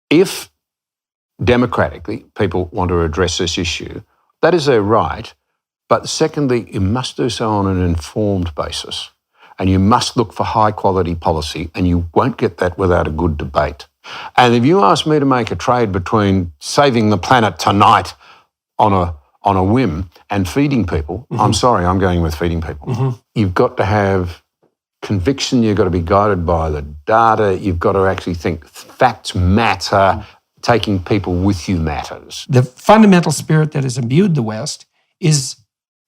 if democratically people want to address this issue, that is their right. But secondly, you must do so on an informed basis. And you must look for high quality policy, and you won't get that without a good debate. And if you ask me to make a trade between saving the planet tonight on a whim and feeding people, I'm sorry, I'm going with feeding people. You've got to have conviction, you've got to be guided by the data, you've got to actually think facts matter, taking people with you matters. The fundamental spirit that has imbued the West is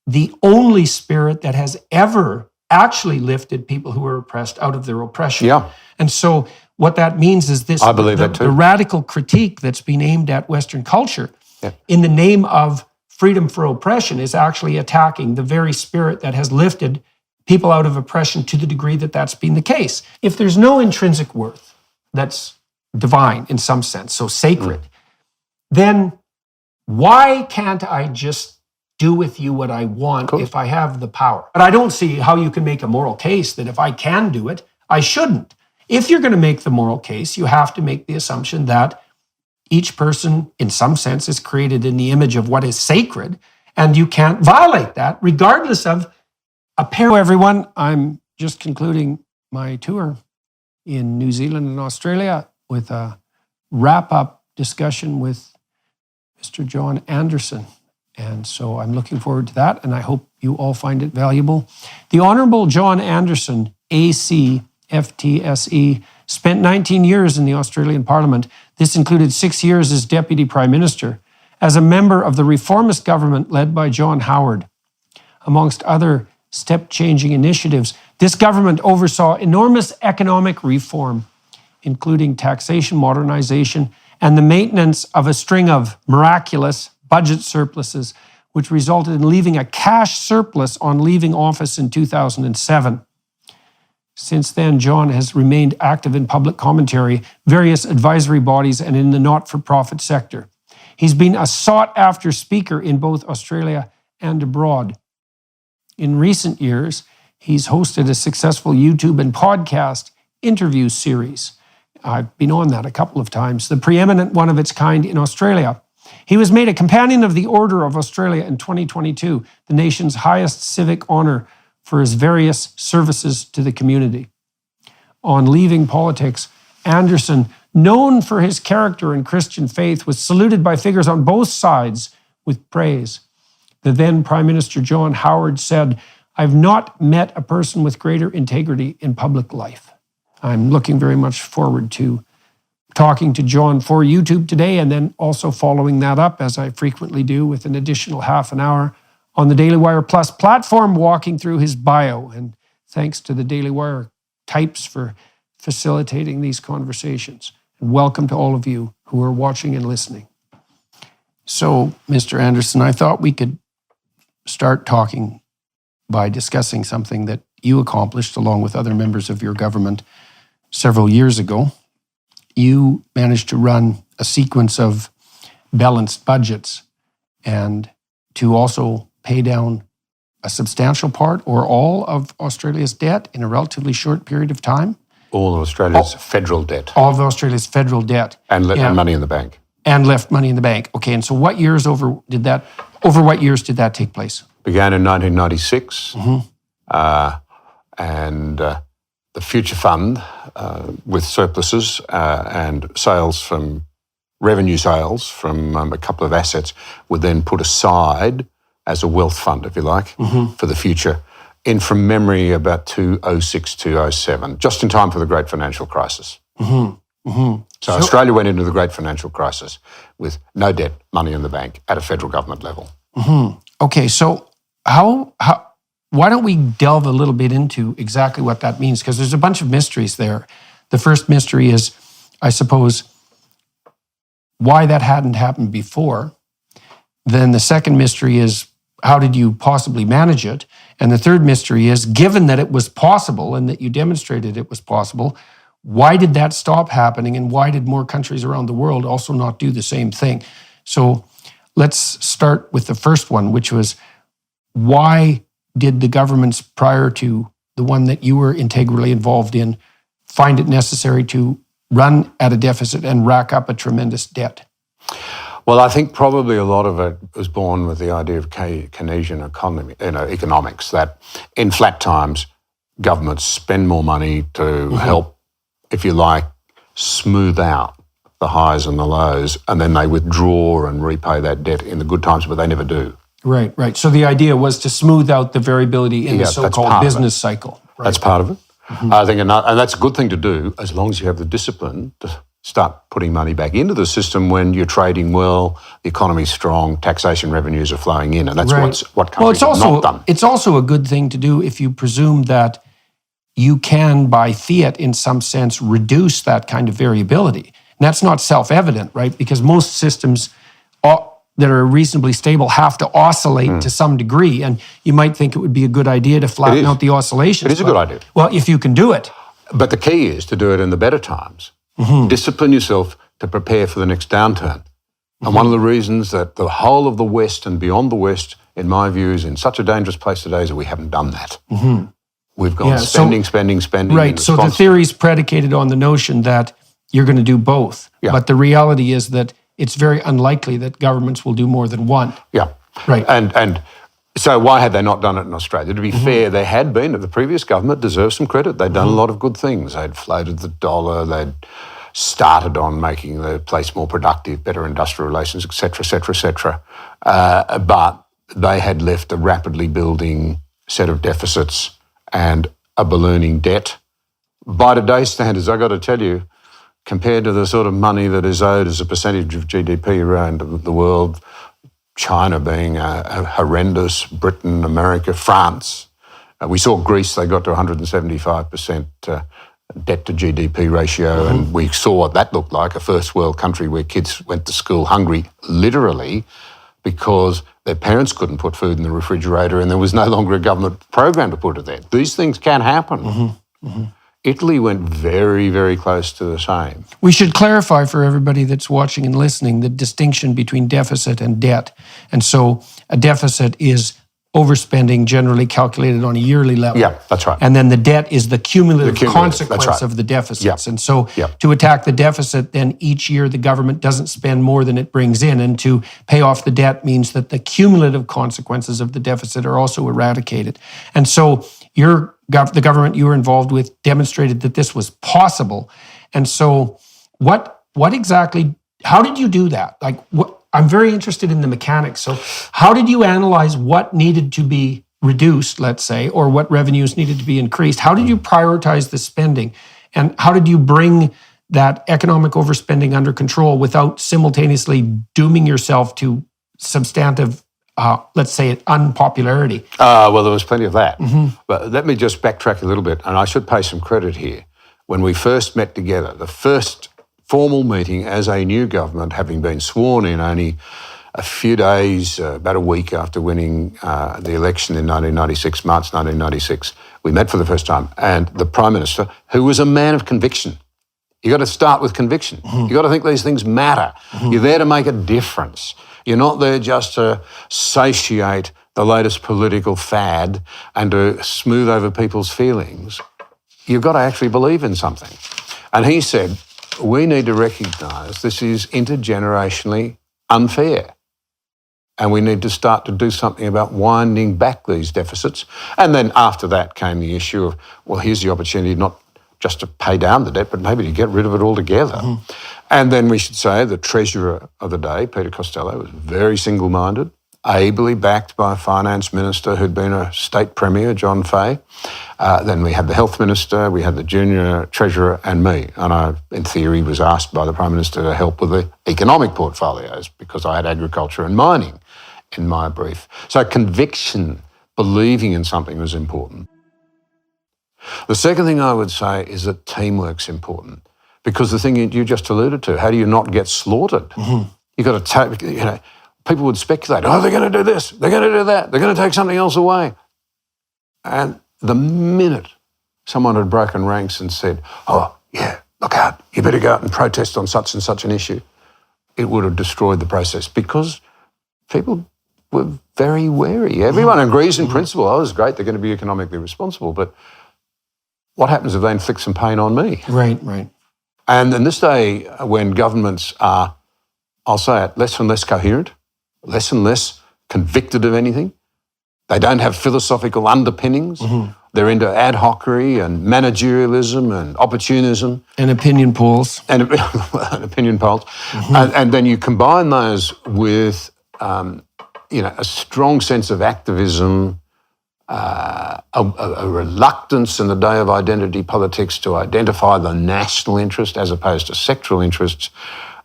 the only spirit that has ever actually lifted people who are oppressed out of their oppression. Yeah. And so what that means is this, I believe that too. The radical critique that's been aimed at Western culture in the name of freedom for oppression is actually attacking the very spirit that has lifted people out of oppression to the degree that that's been the case. If there's no intrinsic worth that's divine in some sense, so sacred, then why can't I just do with you what I want if I have the power? But I don't see how you can make a moral case that if I can do it, I shouldn't. If you're going to make the moral case, you have to make the assumption that each person, in some sense, is created in the image of what is sacred, and you can't violate that, regardless of apparent. Hello, everyone. I'm just concluding my tour in New Zealand and Australia with a wrap-up discussion with Mr. John Anderson. And so I'm looking forward to that, and I hope you all find it valuable. The Honourable John Anderson, AC, FTSE, spent 19 years in the Australian Parliament. This included 6 years as Deputy Prime Minister, as a member of the reformist government led by John Howard. Amongst other step-changing initiatives, this government oversaw enormous economic reform, including taxation modernisation and the maintenance of a string of miraculous budget surpluses, which resulted in leaving a cash surplus on leaving office in 2007. Since then, John has remained active in public commentary, various advisory bodies, and in the not-for-profit sector. He's been a sought-after speaker in both Australia and abroad. In recent years, he's hosted a successful YouTube and podcast interview series. I've been on that a couple of times, the preeminent one of its kind in Australia. He was made a Companion of the Order of Australia in 2022, the nation's highest civic honour for his various services to the community. On leaving politics, Anderson, known for his character and Christian faith, was saluted by figures on both sides with praise. The then Prime Minister John Howard said, "I've not met a person with greater integrity in public life." I'm looking very much forward to talking to John for YouTube today, and then also following that up, as I frequently do, with an additional half an hour on the Daily Wire Plus platform, walking through his bio. And thanks to the Daily Wire types for facilitating these conversations. And welcome to all of you who are watching and listening. So, Mr. Anderson, I thought we could start talking by discussing something that you accomplished along with other members of your government several years ago. You managed to run a sequence of balanced budgets and to also pay down a substantial part or all of Australia's debt in a relatively short period of time. All of Australia's federal debt. All of Australia's federal debt. And left money in the bank. And left money in the bank. Okay, and so over what years did that take place? Began in 1996. And the Future Fund, with surpluses and sales from revenue sales from a couple of assets, would then put aside as a wealth fund, if you like, for the future, in from memory about 2006, 2007, just in time for the Great Financial Crisis. So Australia went into the Great Financial Crisis with no debt, money in the bank at a federal government level. Okay, so why don't we delve a little bit into exactly what that means? Because there's a bunch of mysteries there. The first mystery is, I suppose, why that hadn't happened before. Then the second mystery is, how did you possibly manage it? And the third mystery is, given that it was possible and that you demonstrated it was possible, why did that stop happening, and why did more countries around the world also not do the same thing? So let's start with the first one, which was, why did the governments prior to the one that you were integrally involved in find it necessary to run at a deficit and rack up a tremendous debt? Well, I think probably a lot of it was born with the idea of Keynesian economy, economics, that in flat times, governments spend more money to help, if you like, smooth out the highs and the lows, and then they withdraw and repay that debt in the good times, but they never do. Right, right. So the idea was to smooth out the variability in the so-called business cycle. Right. That's part of it. I think, and that's a good thing to do as long as you have the discipline to start putting money back into the system when you're trading well, the economy's strong, taxation revenues are flowing in, and that's what countries have not done. It's also a good thing to do if you presume that you can, by fiat, in some sense, reduce that kind of variability. And that's not self-evident, right? Because most systems that are reasonably stable have to oscillate to some degree. And you might think it would be a good idea to flatten out the oscillations. It is a good idea. Well, if you can do it. But the key is to do it in the better times. Discipline yourself to prepare for the next downturn. And one of the reasons that the whole of the West and beyond the West, in my view, is in such a dangerous place today is that we haven't done that. We've gone spending. Right, so the theory is predicated on the notion that you're going to do both. Yeah. But the reality is that it's very unlikely that governments will do more than one. Yeah. Right. And so why had they not done it in Australia? To be fair, they had been. The previous government deserves some credit. They'd done a lot of good things. They'd floated the dollar. They'd started on making the place more productive, better industrial relations, et cetera, et cetera, et cetera. But they had left a rapidly building set of deficits and a ballooning debt. By today's standards, I've got to tell you, compared to the sort of money that is owed as a percentage of GDP around the world, China being horrendous, Britain, America, France. We saw Greece, they got to 175% debt to GDP ratio, and we saw what that looked like, a first world country where kids went to school hungry, literally, because their parents couldn't put food in the refrigerator and there was no longer a government program to put it there. These things can happen. Italy went very, very close to the same. We should clarify for everybody that's watching and listening the distinction between deficit and debt. And so a deficit is overspending generally calculated on a yearly level. Yeah, that's right. And then the debt is the cumulative consequence of the deficits. And so to attack the deficit, then each year the government doesn't spend more than it brings in. And to pay off the debt means that the cumulative consequences of the deficit are also eradicated. And so the government you were involved with demonstrated that this was possible. And so what exactly, how did you do that? Like, I'm very interested in the mechanics. So how did you analyze what needed to be reduced, let's say, or what revenues needed to be increased? How did you prioritize the spending? And how did you bring that economic overspending under control without simultaneously dooming yourself to substantive let's say, unpopularity? Well, there was plenty of that. But let me just backtrack a little bit, and I should pay some credit here. When we first met together, the first formal meeting as a new government, having been sworn in only a few days, about a week after winning the election in 1996, March 1996, we met for the first time, and the Prime Minister, who was a man of conviction. You got to start with conviction. You got to think these things matter. You're there to make a difference. You're not there just to satiate the latest political fad and to smooth over people's feelings. You've got to actually believe in something. And he said, we need to recognise this is intergenerationally unfair. And we need to start to do something about winding back these deficits. And then after that came the issue of, well, here's the opportunity not just to pay down the debt, but maybe to get rid of it altogether. And then we should say the Treasurer of the day, Peter Costello, was very single-minded, ably backed by a finance minister who'd been a state premier, John Fay. Then we had the health minister, we had the junior treasurer and me. And I, in theory, was asked by the Prime Minister to help with the economic portfolios because I had agriculture and mining in my brief. So conviction, believing in something was important. The second thing I would say is that teamwork's important. Because the thing you just alluded to, how do you not get slaughtered? You've got to take, people would speculate, oh, they're going to do this, they're going to do that, they're going to take something else away. And the minute someone had broken ranks and said, oh, yeah, look out, you better go out and protest on such and such an issue, it would have destroyed the process because people were very wary. Everyone agrees in principle, oh, it's great, they're going to be economically responsible, but what happens if they inflict some pain on me? Right. And in this day when governments are, I'll say it, less and less coherent, less and less convicted of anything, they don't have philosophical underpinnings. They're into ad hocery and managerialism and opportunism. And opinion polls. And opinion polls. And then you combine those with, a strong sense of activism, a reluctance in the day of identity politics to identify the national interest as opposed to sectoral interests,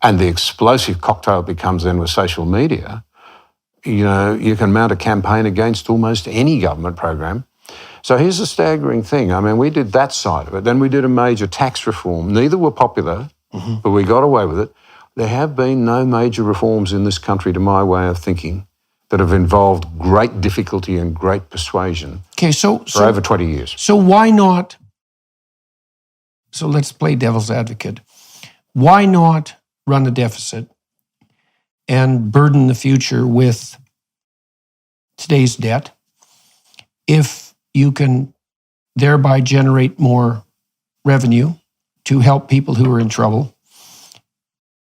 and the explosive cocktail becomes then with social media. You can mount a campaign against almost any government program. So here's the staggering thing. I mean, we did that side of it. Then we did a major tax reform. Neither were popular, but we got away with it. There have been no major reforms in this country, to my way of thinking, that have involved great difficulty and great persuasion for over 20 years. So why not? So let's play devil's advocate. Why not run a deficit and burden the future with today's debt if you can thereby generate more revenue to help people who are in trouble?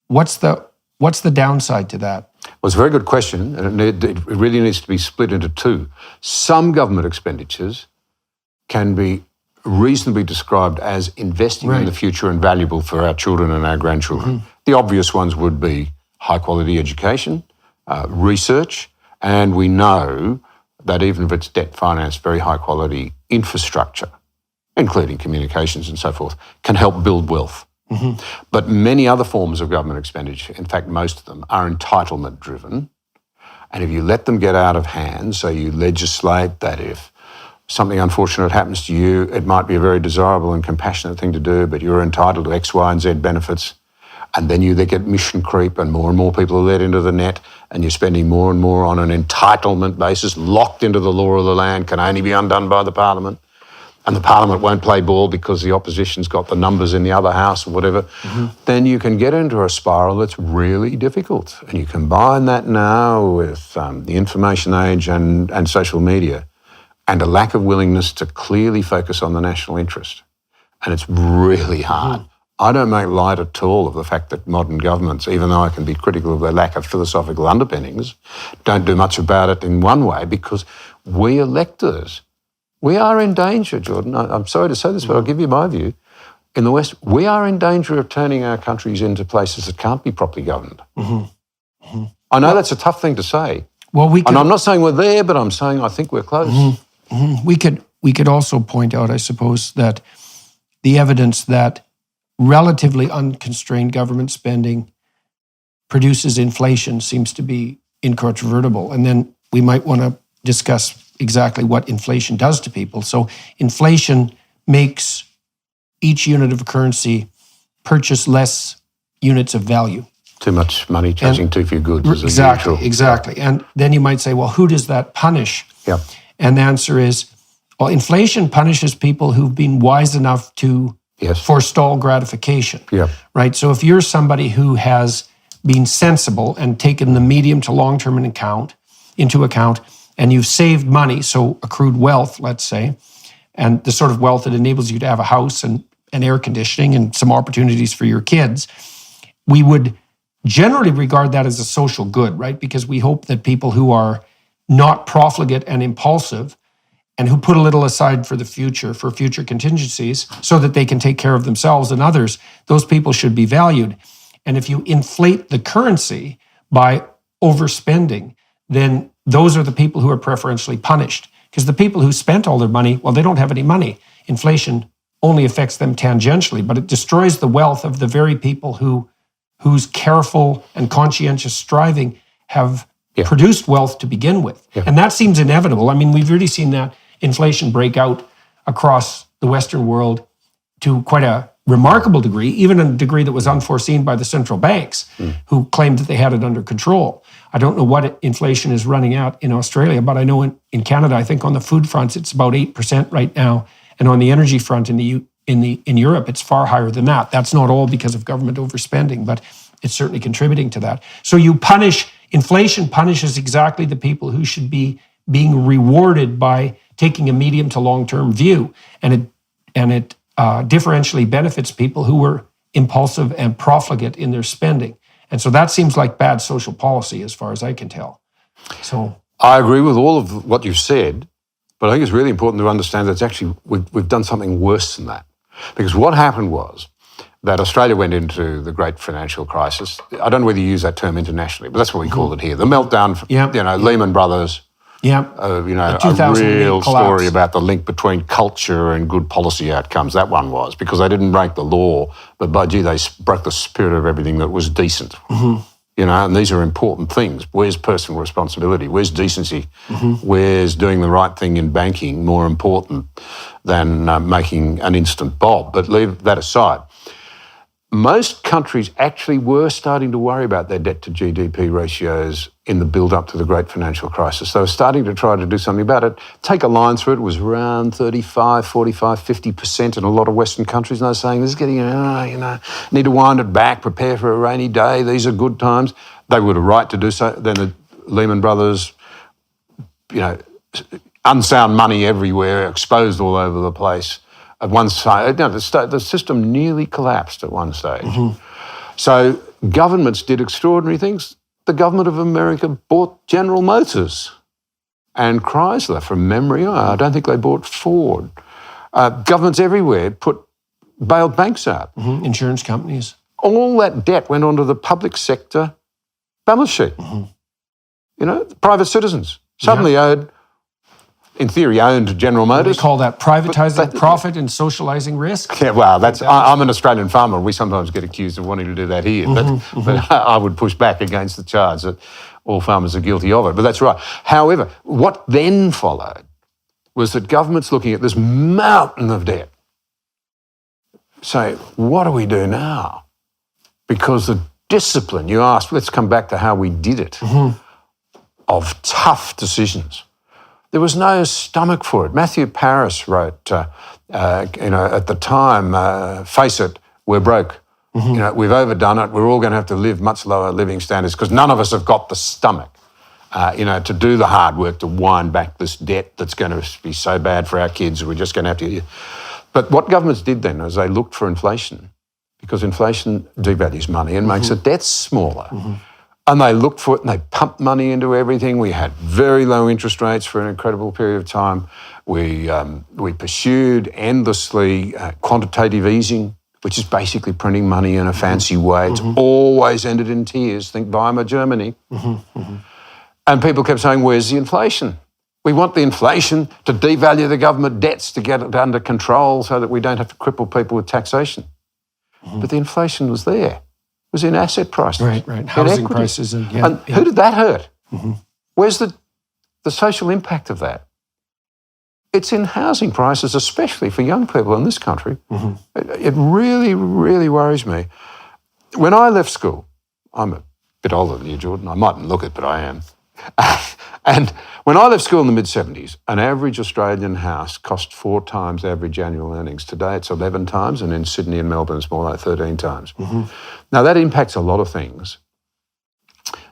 What's the downside to that? Well, it's a very good question, and it really needs to be split into two. Some government expenditures can be reasonably described as investing in the future and valuable for our children and our grandchildren. The obvious ones would be high-quality education, research, and we know that even if it's debt-financed, very high-quality infrastructure, including communications and so forth, can help build wealth. But many other forms of government expenditure, in fact, most of them, are entitlement-driven. And if you let them get out of hand, so you legislate that if something unfortunate happens to you, it might be a very desirable and compassionate thing to do, but you're entitled to X, Y, and Z benefits. And then you get mission creep and more people are let into the net, and you're spending more and more on an entitlement basis, locked into the law of the land, can only be undone by the Parliament. And the Parliament won't play ball because the opposition's got the numbers in the other house or whatever, then you can get into a spiral that's really difficult. And you combine that now with the information age and social media and a lack of willingness to clearly focus on the national interest. And it's really hard. I don't make light at all of the fact that modern governments, even though I can be critical of their lack of philosophical underpinnings, don't do much about it in one way, because we electors, we are in danger, Jordan. I'm sorry to say this, but I'll give you my view. In the West, we are in danger of turning our countries into places that can't be properly governed. I know that's a tough thing to say. Well, and I'm not saying we're there, but I'm saying I think we're close. We could also point out, I suppose, that the evidence that relatively unconstrained government spending produces inflation seems to be incontrovertible. And then we might want to discuss exactly what inflation does to people. So inflation makes each unit of currency purchase less units of value. Too much money chasing too few goods. Exactly. And then you might say, well, who does that punish? And the answer is, well, inflation punishes people who've been wise enough to forestall gratification. Right? So if you're somebody who has been sensible and taken the medium to long-term into account, and you've saved money, so accrued wealth, let's say, and the sort of wealth that enables you to have a house and air conditioning and some opportunities for your kids, we would generally regard that as a social good, right? Because we hope that people who are not profligate and impulsive and who put a little aside for the future, for future contingencies, so that they can take care of themselves and others, those people should be valued. And if you inflate the currency by overspending, then those are the people who are preferentially punished. Because the people who spent all their money, well, they don't have any money. Inflation only affects them tangentially, but it destroys the wealth of the very people whose careful and conscientious striving have produced wealth to begin with. And that seems inevitable. I mean, we've really seen that inflation break out across the Western world to quite a remarkable degree, even a degree that was unforeseen by the central banks, who claimed that they had it under control. I don't know what inflation is running out in Australia, but I know in Canada, I think on the food front, it's about 8% right now. And on the energy front in Europe, it's far higher than that. That's not all because of government overspending, but it's certainly contributing to that. So inflation punishes exactly the people who should be being rewarded by taking a medium to long-term view. And it differentially benefits people who were impulsive and profligate in their spending. And so that seems like bad social policy as far as I can tell. So I agree with all of what you've said, but I think it's really important to understand that it's actually we've done something worse than that. Because what happened was that Australia went into the great financial crisis. I don't know whether you use that term internationally, but that's what we call it here. The meltdown, Lehman Brothers, a real story about the link between culture and good policy outcomes. That one was, because they didn't break the law, but by gee, they broke the spirit of everything that was decent. And these are important things. Where's personal responsibility? Where's decency? Where's doing the right thing in banking more important than making an instant bob? But leave that aside. Most countries actually were starting to worry about their debt to GDP ratios in the build-up to the great financial crisis. They were starting to try to do something about it. Take a line through it, was around 35, 45, 50% in a lot of Western countries. And they were saying, this is getting, need to wind it back, prepare for a rainy day, these are good times. They were the right to do so. Then the Lehman Brothers, unsound money everywhere, exposed all over the place. At one stage, the system nearly collapsed at one stage. So governments did extraordinary things. The government of America bought General Motors and Chrysler from memory. I don't think they bought Ford. Governments everywhere bailed banks out. Insurance companies. All that debt went onto the public sector balance sheet. Private citizens suddenly owed, in theory, owned General Motors. They call that privatising profit and socialising risk. Yeah, well, I'm an Australian farmer. We sometimes get accused of wanting to do that here, but I would push back against the charge that all farmers are guilty of it. But that's right. However, what then followed was that governments looking at this mountain of debt say, what do we do now? Because the discipline, you asked, let's come back to how we did it, of tough decisions. There was no stomach for it. Matthew Paris wrote, at the time, face it, we're broke. We've overdone it. We're all going to have to live much lower living standards because none of us have got the stomach, to do the hard work to wind back this debt that's going to be so bad for our kids. We're just going to have to. But what governments did then is they looked for inflation, because inflation devalues money and makes the debt smaller. And they looked for it and they pumped money into everything. We had very low interest rates for an incredible period of time. We pursued endlessly quantitative easing, which is basically printing money in a fancy way. It's always ended in tears. Think Weimar Germany. And people kept saying, where's the inflation? We want the inflation to devalue the government debts to get it under control so that we don't have to cripple people with taxation. But the inflation was there. It was in asset prices. Right. Housing prices. And who did that hurt? Where's the social impact of that? It's in housing prices, especially for young people in this country. It really, really worries me. When I left school, I'm a bit older than you, Jordan. I mightn't look it, but I am. And when I left school in the mid-70s, an average Australian house cost 4 times average annual earnings. Today it's 11 times, and in Sydney and Melbourne it's more like 13 times. Now that impacts a lot of things.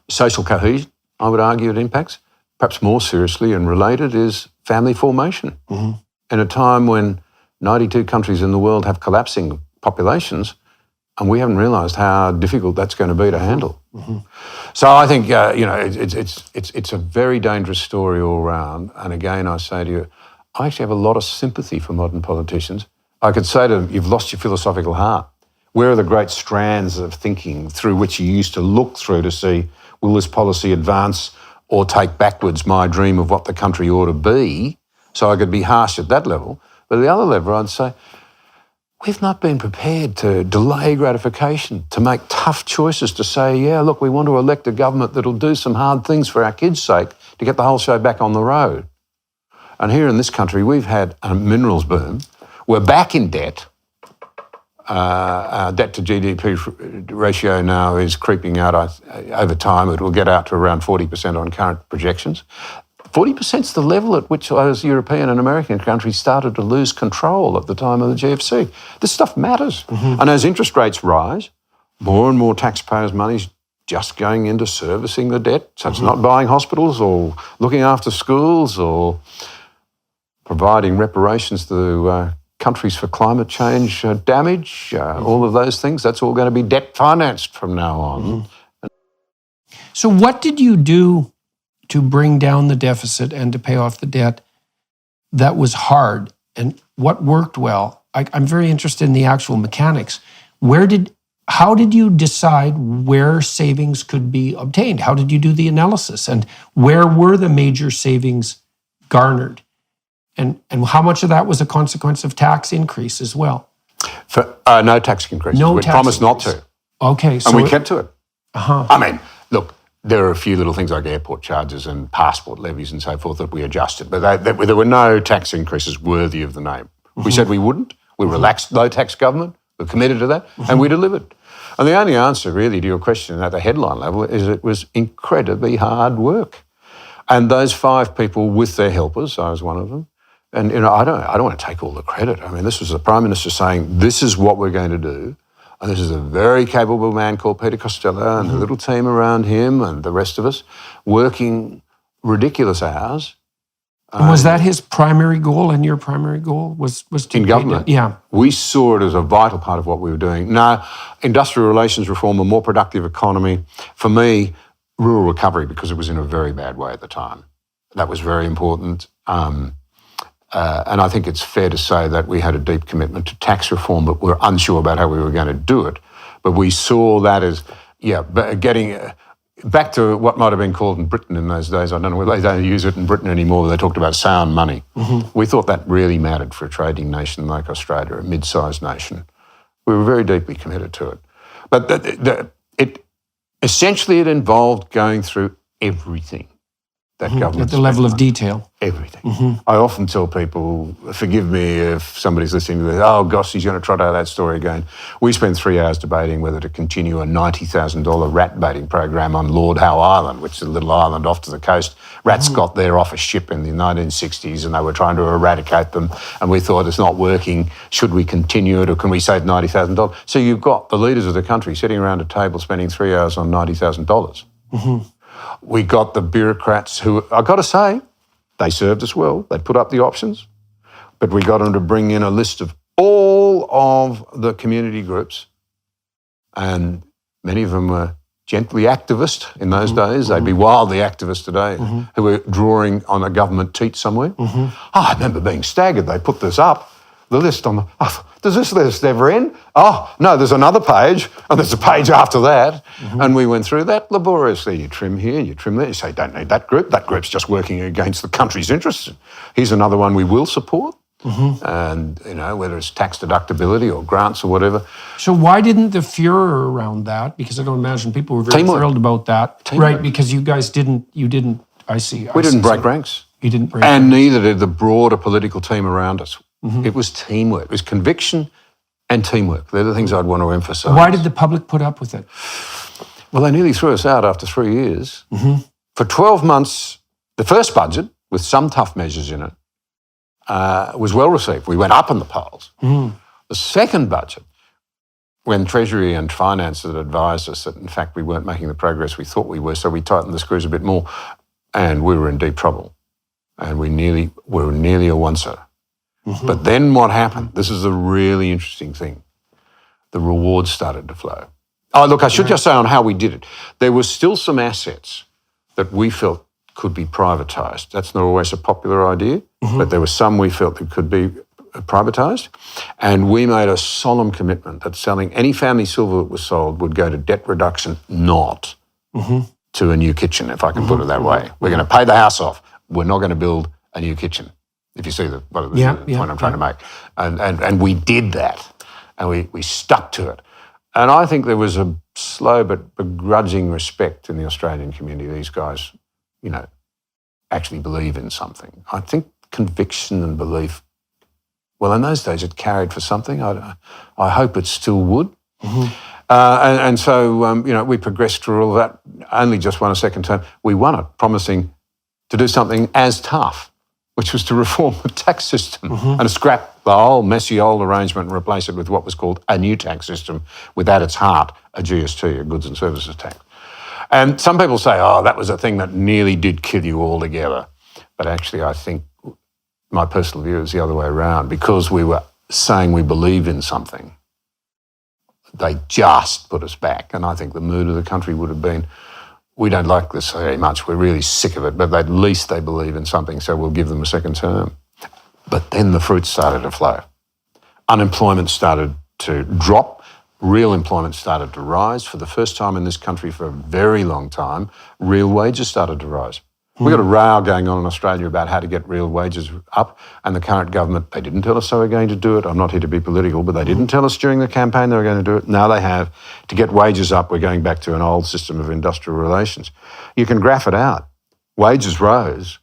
Social cohesion, I would argue it impacts. Perhaps more seriously and related is family formation. In a time when 92 countries in the world have collapsing populations, and we haven't realised how difficult that's going to be to handle. So I think it's a very dangerous story all round. And again, I say to you, I actually have a lot of sympathy for modern politicians. I could say to them, you've lost your philosophical heart. Where are the great strands of thinking through which you used to look through to see, will this policy advance or take backwards my dream of what the country ought to be? So I could be harsh at that level. But at the other level, I'd say, we've not been prepared to delay gratification, to make tough choices, to say, yeah, look, we want to elect a government that'll do some hard things for our kids' sake to get the whole show back on the road. And here in this country, we've had a minerals boom. We're back in debt. Our debt to GDP ratio now is creeping out over time. It will get out to around 40% on current projections. 40% is the level at which those European and American countries started to lose control at the time of the GFC. This stuff matters. And as interest rates rise, more and more taxpayers' money is just going into servicing the debt. So it's not buying hospitals or looking after schools or providing reparations to countries for climate change damage, all of those things. That's all going to be debt financed from now on. So what did you do to bring down the deficit and to pay off the debt that was hard? And what worked well? I'm very interested in the actual mechanics. How did you decide where savings could be obtained? How did you do the analysis? And where were the major savings garnered? And how much of that was a consequence of tax increase as well? No tax increases. No we tax promised increase. not to. Okay. So and we kept to it. Uh-huh. I mean, look, there are a few little things like airport charges and passport levies and so forth that we adjusted, but there were no tax increases worthy of the name. We said we wouldn't. We relaxed low tax government. We're committed to that, and we delivered. And the only answer really to your question at the headline level is it was incredibly hard work. And those 5 people with their helpers, I was one of them, and I don't want to take all the credit. I mean, this was the Prime Minister saying, this is what we're going to do. And this is a very capable man called Peter Costello and a little team around him and the rest of us working ridiculous hours. And was that his primary goal and your primary goal was to in government? Yeah. We saw it as a vital part of what we were doing. No, industrial relations reform, a more productive economy. For me, rural recovery, because it was in a very bad way at the time. That was very important. And I think it's fair to say that we had a deep commitment to tax reform, but we're unsure about how we were going to do it. But we saw that as, getting back to what might have been called in Britain in those days. I don't know whether they don't use it in Britain anymore. They talked about sound money. We thought that really mattered for a trading nation like Australia, a mid-sized nation. We were very deeply committed to it. But essentially it involved going through everything that government at the level of detail. Everything. I often tell people, forgive me if somebody's listening to this, oh gosh, he's going to trot out that story again. We spent 3 hours debating whether to continue a $90,000 rat baiting program on Lord Howe Island, which is a little island off to the coast. Rats got there off a ship in the 1960s and they were trying to eradicate them. And we thought, it's not working. Should we continue it or can we save $90,000? So you've got the leaders of the country sitting around a table spending 3 hours on $90,000. We got the bureaucrats who, I've got to say, they served us well. They put up the options. But we got them to bring in a list of all of the community groups. And many of them were gently activist in those days. They'd be wildly activist today, who were drawing on a government teat somewhere. I remember being staggered. They put this up, the list on the, does this list ever end? Oh, no, there's another page, and there's a page after that. And we went through that laboriously. You trim here, you trim there. You say, don't need that group. That group's just working against the country's interests. Here's another one we will support. And, whether it's tax deductibility or grants or whatever. So why didn't the furor around that? Because I don't imagine people were very thrilled about that. Right, because you guys didn't, I see. We didn't break ranks. You didn't break ranks. And ranks. neither did the broader political team around us. It was teamwork. It was conviction and teamwork. They're the things I'd want to emphasise. Why did the public put up with it? Well, they nearly threw us out after 3 years. For 12 months, the first budget, with some tough measures in it, was well received. We went up in the polls. The second budget, when Treasury and Finance had advised us that, in fact, we weren't making the progress we thought we were, so we tightened the screws a bit more, and we were in deep trouble. And we were nearly a oncer. But then what happened? This is a really interesting thing. The rewards started to flow. Oh, look, I should just say on how we did it. There were still some assets that we felt could be privatised. That's not always a popular idea, but there were some we felt that could be privatised. And we made a solemn commitment that selling any family silver that was sold would go to debt reduction, not to a new kitchen, if I can put it that way. We're going to pay the house off. We're not going to build a new kitchen, if you see the point I'm trying to make. And we did that, and we stuck to it. And I think there was a slow but begrudging respect in the Australian community. These guys, actually believe in something. I think conviction and belief, well, in those days it carried for something. I hope it still would. And so, we progressed through all of that, only just won a second term. We won it, promising to do something as tough, which was to reform the tax system and scrap the whole messy old arrangement and replace it with what was called a new tax system with at its heart a GST, a goods and services tax. And some people say, oh, that was a thing that nearly did kill you altogether. But actually, I think my personal view is the other way around, because we were saying we believe in something, they just put us back. And I think the mood of the country would have been, we don't like this very much, we're really sick of it, but at least they believe in something, so we'll give them a second term. But then the fruits started to flow. Unemployment started to drop. Real employment started to rise. For the first time in this country for a very long time, real wages started to rise. We've got a row going on in Australia about how to get real wages up, and the current government, they didn't tell us they were going to do it. I'm not here to be political, but they didn't tell us during the campaign they were going to do it. Now they have. To get wages up, we're going back to an old system of industrial relations. You can graph it out. Wages rose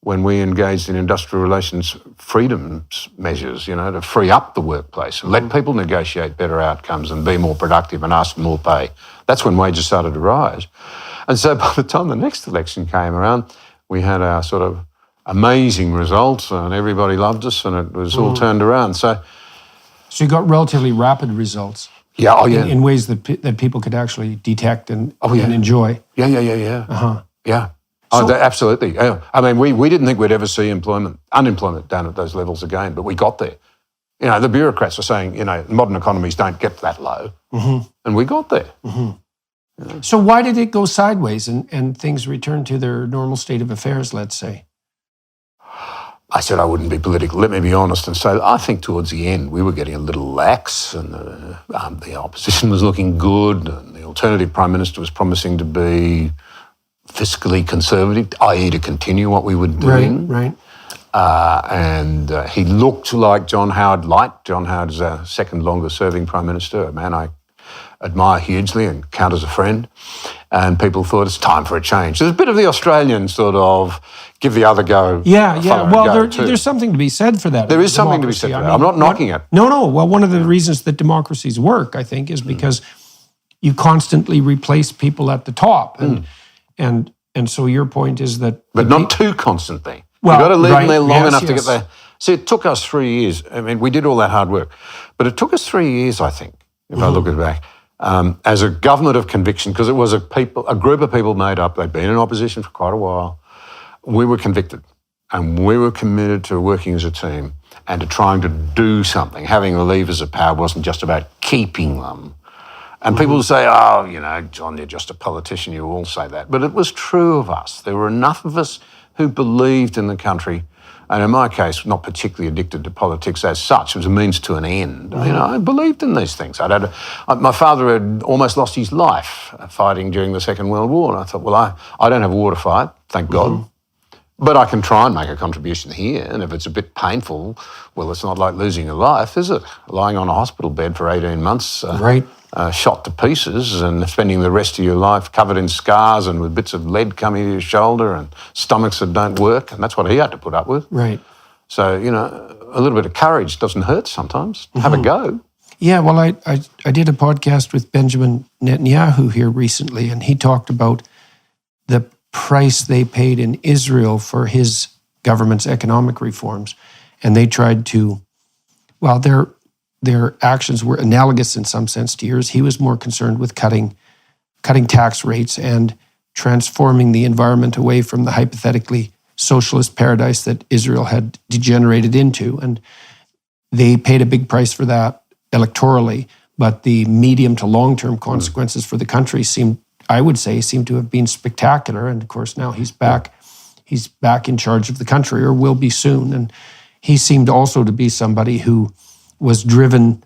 when we engaged in industrial relations freedoms measures, to free up the workplace and let people negotiate better outcomes and be more productive and ask for more pay. That's when wages started to rise. And so by the time the next election came around, we had our sort of amazing results and everybody loved us and it was all turned around. So you got relatively rapid results. Yeah, oh yeah. In ways that people could actually detect and enjoy. Yeah. Uh-huh. Yeah. So, absolutely. Yeah. I mean, we didn't think we'd ever see unemployment down at those levels again, but we got there. The bureaucrats are saying, modern economies don't get that low. And we got there. So why did it go sideways and things returned to their normal state of affairs, let's say? I said I wouldn't be political. Let me be honest and say I think towards the end we were getting a little lax and the opposition was looking good and the alternative Prime Minister was promising to be fiscally conservative, i.e. to continue what we were doing. Right. And he looked like John Howard Light. John Howard is our second longest serving Prime Minister, a man I admire hugely and count as a friend. And people thought it's time for a change. There's a bit of the Australian sort of give the other go. Yeah. Well, there's something to be said for that. There is something to be said for that. I'm not knocking it. No. Well, one of the reasons that democracies work, I think, is because you constantly replace people at the top. And so your point is that... But not too constantly. Well, you've got to leave them there long enough to get there. See, it took us 3 years. I mean, we did all that hard work. But it took us 3 years, I think, if I look at it back, as a government of conviction, because it was a group of people made up. They'd been in opposition for quite a while. We were convicted and we were committed to working as a team and to trying to do something. Having the levers of power wasn't just about keeping them. And people say, John, you're just a politician, you all say that. But it was true of us. There were enough of us who believed in the country, and in my case, not particularly addicted to politics as such. It was a means to an end. I believed in these things. My father had almost lost his life fighting during the Second World War, and I thought, well, I don't have a war to fight, thank God. But I can try and make a contribution here, and if it's a bit painful, well, it's not like losing your life, is it? Lying on a hospital bed for 18 months, shot to pieces, and spending the rest of your life covered in scars and with bits of lead coming to your shoulder and stomachs that don't work, and that's what he had to put up with. Right. So, a little bit of courage doesn't hurt sometimes. Have a go. Yeah, well, I did a podcast with Benjamin Netanyahu here recently, and he talked about the price they paid in Israel for his government's economic reforms. And they tried to, well, their actions were analogous in some sense to yours. He was more concerned with cutting tax rates and transforming the environment away from the hypothetically socialist paradise that Israel had degenerated into. And they paid a big price for that electorally, but the medium to long-term consequences for the country seem to have been spectacular. And of course, now he's back in charge of the country, or will be soon. And he seemed also to be somebody who was driven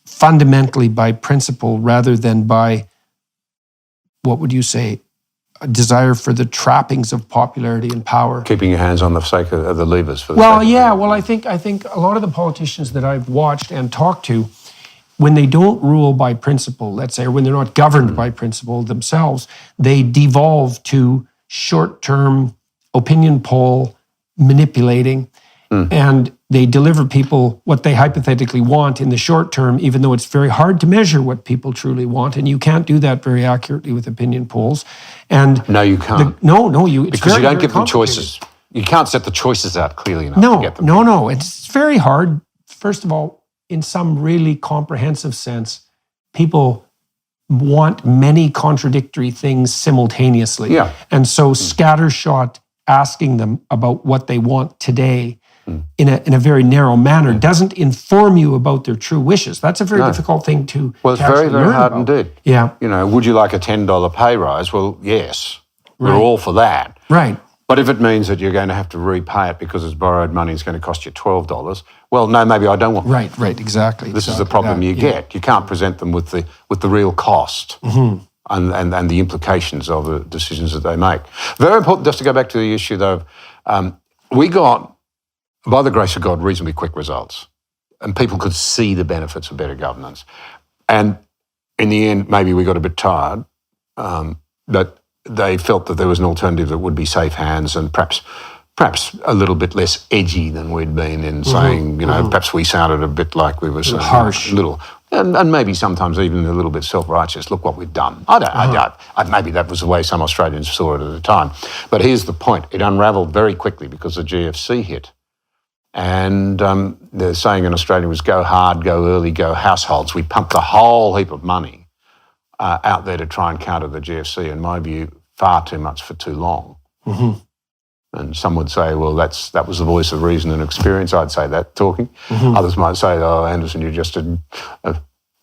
fundamentally by principle rather than by, what would you say, a desire for the trappings of popularity and power. Keeping your hands on the sake of the levers. I think a lot of the politicians that I've watched and talked to, when they don't rule by principle, let's say, or when they're not governed by principle themselves, they devolve to short-term opinion poll manipulating, and they deliver people what they hypothetically want in the short term, even though it's very hard to measure what people truly want, and you can't do that very accurately with opinion polls. And no, you can't. Because you don't give them choices. You can't set the choices out clearly enough to get them. No. It's very hard. First of all, in some really comprehensive sense, people want many contradictory things simultaneously. Yeah. And so scattershot asking them about what they want today in a very narrow manner doesn't inform you about their true wishes. That's a very difficult thing to Well, it's to very, actually very learn hard about. indeed. Yeah. You know, would you like a $10 pay rise? Well, yes. We're all for that. Right. But if it means that you're going to have to repay it because it's borrowed money, it's going to cost you $12, well, no, maybe I don't want that. Right, exactly. This is the problem you get. You can't present them with the real cost and the implications of the decisions that they make. Very important, just to go back to the issue though, we got, by the grace of God, reasonably quick results. And people could see the benefits of better governance. And in the end, maybe we got a bit tired, but they felt that there was an alternative that would be safe hands and perhaps a little bit less edgy than we'd been in saying, perhaps we sounded a bit like we were saying, harsh. And maybe sometimes even a little bit self-righteous. Look what we've done. Maybe that was the way some Australians saw it at the time. But here's the point. It unravelled very quickly because the GFC hit. And the saying in Australia was go hard, go early, go households. We pumped a whole heap of money out there to try and counter the GFC, in my view, far too much for too long. And some would say, well, that was the voice of reason and experience. I'd say that talking. Others might say, oh, Anderson, you're just a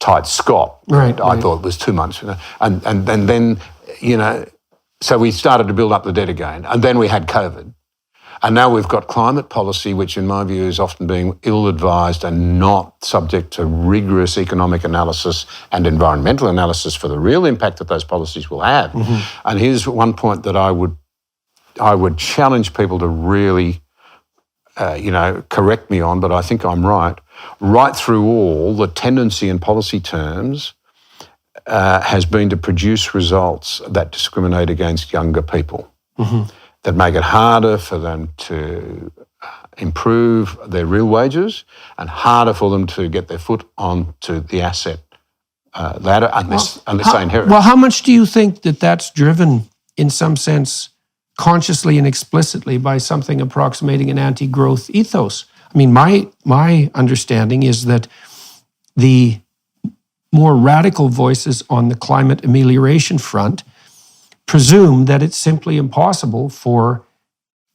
tight Scot. Right. I thought it was too much. And then, so we started to build up the debt again. And then we had COVID. And now we've got climate policy, which in my view is often being ill-advised and not subject to rigorous economic analysis and environmental analysis for the real impact that those policies will have. And here's one point that I would challenge people to really, correct me on, but I think I'm right. Right through all, the tendency in policy terms has been to produce results that discriminate against younger people. That make it harder for them to improve their real wages and harder for them to get their foot onto the asset ladder unless they inherit. Well, how much do you think that that's driven, in some sense, consciously and explicitly by something approximating an anti-growth ethos? I mean, my understanding is that the more radical voices on the climate amelioration front presume that it's simply impossible for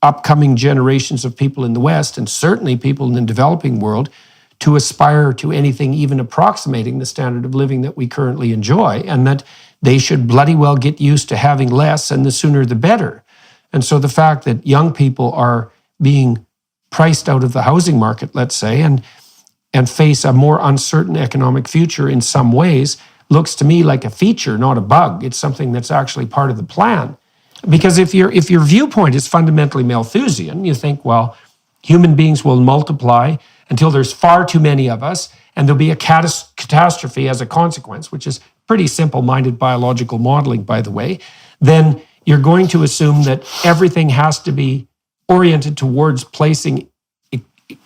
upcoming generations of people in the West, and certainly people in the developing world, to aspire to anything even approximating the standard of living that we currently enjoy, and that they should bloody well get used to having less, and the sooner the better. And so the fact that young people are being priced out of the housing market, let's say, and face a more uncertain economic future in some ways, looks to me like a feature, not a bug. It's something that's actually part of the plan. Because if your viewpoint is fundamentally Malthusian, you think, well, human beings will multiply until there's far too many of us, and there'll be a catastrophe as a consequence, which is pretty simple-minded biological modeling, by the way, then you're going to assume that everything has to be oriented towards placing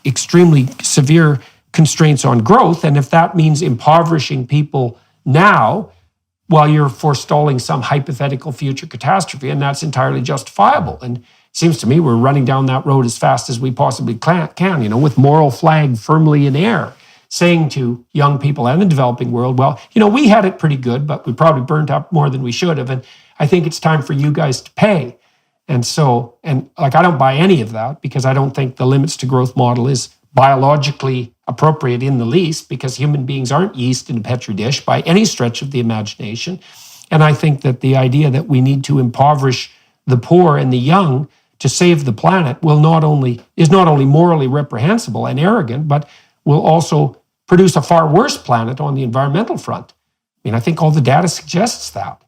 extremely severe constraints on growth. And if that means impoverishing people now, while you're forestalling some hypothetical future catastrophe, and that's entirely justifiable. And it seems to me we're running down that road as fast as we possibly can, with moral flag firmly in air, saying to young people and the developing world, well, we had it pretty good, but we probably burnt up more than we should have, and I think it's time for you guys to pay. And so, I don't buy any of that, because I don't think the limits to growth model is biologically appropriate in the least, because human beings aren't yeast in a petri dish by any stretch of the imagination. And I think that the idea that we need to impoverish the poor and the young to save the planet is not only morally reprehensible and arrogant, but will also produce a far worse planet on the environmental front. I mean, I think all the data suggests that.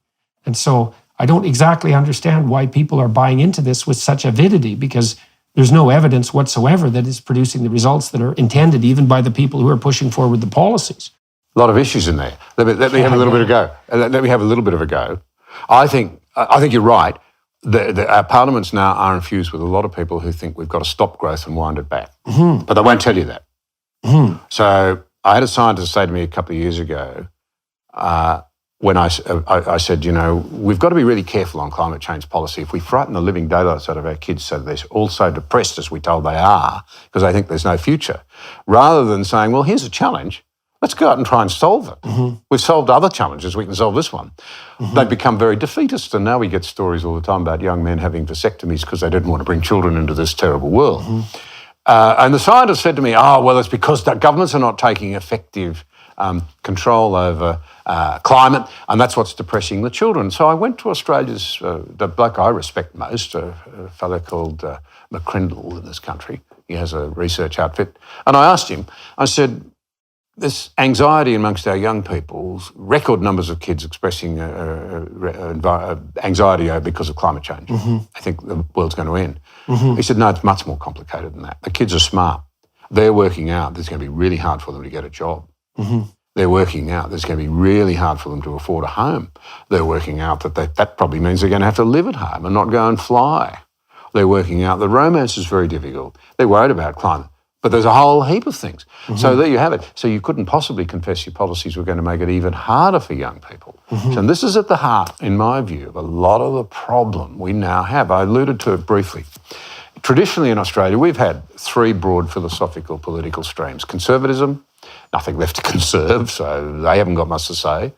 And so I don't exactly understand why people are buying into this with such avidity, because there's no evidence whatsoever that it's producing the results that are intended, even by the people who are pushing forward the policies. A lot of issues in there. Let me have a little bit of go. Let me have a little bit of a go. I think you're right. Our parliaments now are infused with a lot of people who think we've got to stop growth and wind it back. But they won't tell you that. So I had a scientist say to me a couple of years ago, when I said, we've got to be really careful on climate change policy. If we frighten the living daylights out of our kids so they're all so depressed as we're told they are, because they think there's no future, rather than saying, well, here's a challenge, let's go out and try and solve it. We've solved other challenges, we can solve this one. They become very defeatist, and now we get stories all the time about young men having vasectomies because they didn't want to bring children into this terrible world. And the scientists said to me, oh, well, it's because the governments are not taking effective control over climate, and that's what's depressing the children. So I went to Australia's, the bloke I respect most, a fellow called McCrindle in this country. He has a research outfit. And I asked him, I said, this anxiety amongst our young people, record numbers of kids expressing anxiety because of climate change. I think the world's going to end. He said, no, it's much more complicated than that. The kids are smart. They're working out that it's going to be really hard for them to get a job. They're working out that it's going to be really hard for them to afford a home. They're working out that probably means they're going to have to live at home and not go and fly. They're working out that romance is very difficult. They're worried about climate. But there's a whole heap of things. So there you have it. So you couldn't possibly confess your policies were going to make it even harder for young people. So, and this is at the heart, in my view, of a lot of the problem we now have. I alluded to it briefly. Traditionally in Australia, we've had three broad philosophical political streams. Conservatism, nothing left to conserve, so they haven't got much to say.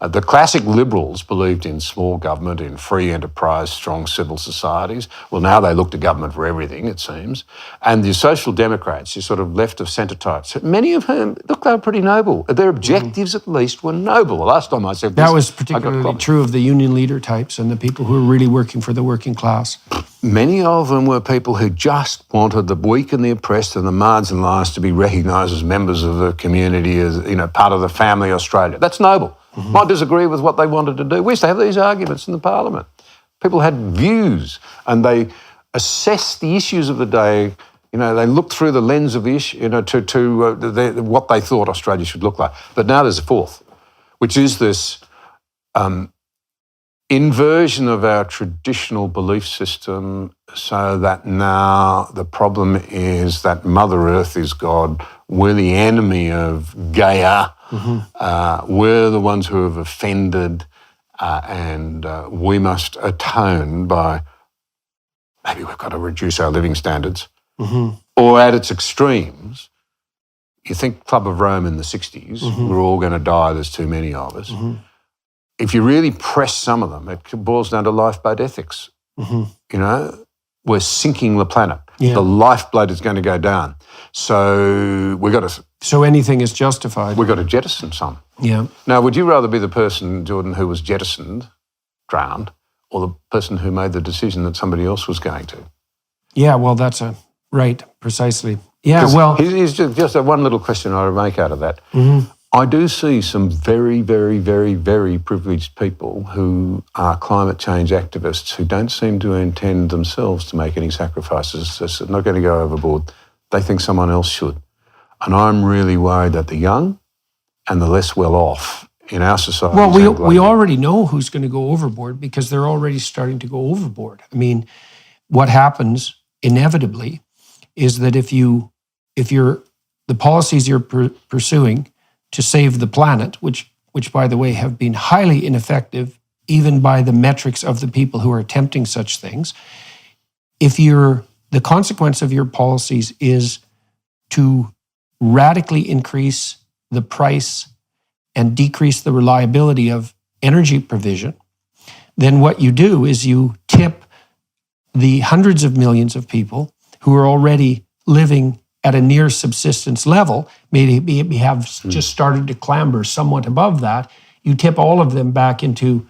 The classic liberals believed in small government, in free enterprise, strong civil societies. Well, now they look to government for everything, it seems. And the social democrats, your sort of left of centre types, many of whom, look, they were pretty noble. Their objectives, at least, were noble. The last time I said this, that was particularly true of the union leader types and the people who were really working for the working class. Many of them were people who just wanted the weak and the oppressed and the mards and liars to be recognised as members of the community, as part of the family Australia. That's noble. Might disagree with what they wanted to do. We used to have these arguments in the parliament. People had views and they assessed the issues of the day. They looked through the lens of the issue, to what they thought Australia should look like. But now there's a fourth, which is this inversion of our traditional belief system, so that now the problem is that Mother Earth is God, we're the enemy of Gaia, we're the ones who have offended, and we must atone by, maybe we've got to reduce our living standards, or at its extremes, you think Club of Rome in the 60s, we're all going to die, there's too many of us. If you really press some of them, it boils down to lifeboat ethics. We're sinking the planet. Yeah. The lifeblood is going to go down. So we've got to... So anything is justified. We've got to jettison some. Yeah. Now, would you rather be the person, Jordan, who was jettisoned, drowned, or the person who made the decision that somebody else was going to? Yeah, well, that's right, precisely. Yeah, well... Here's just one little question I would make out of that. I do see some very, very, very, very privileged people who are climate change activists who don't seem to intend themselves to make any sacrifices. They're not going to go overboard. They think someone else should. And I'm really worried that the young and the less well-off in our society... Well, we already know who's going to go overboard because they're already starting to go overboard. I mean, what happens inevitably is that if the policies you're pursuing to save the planet, which by the way have been highly ineffective, even by the metrics of the people who are attempting such things, the consequence of your policies is to radically increase the price and decrease the reliability of energy provision, then what you do is you tip the hundreds of millions of people who are already living at a near subsistence level, maybe have just started to clamber somewhat above that, you tip all of them back into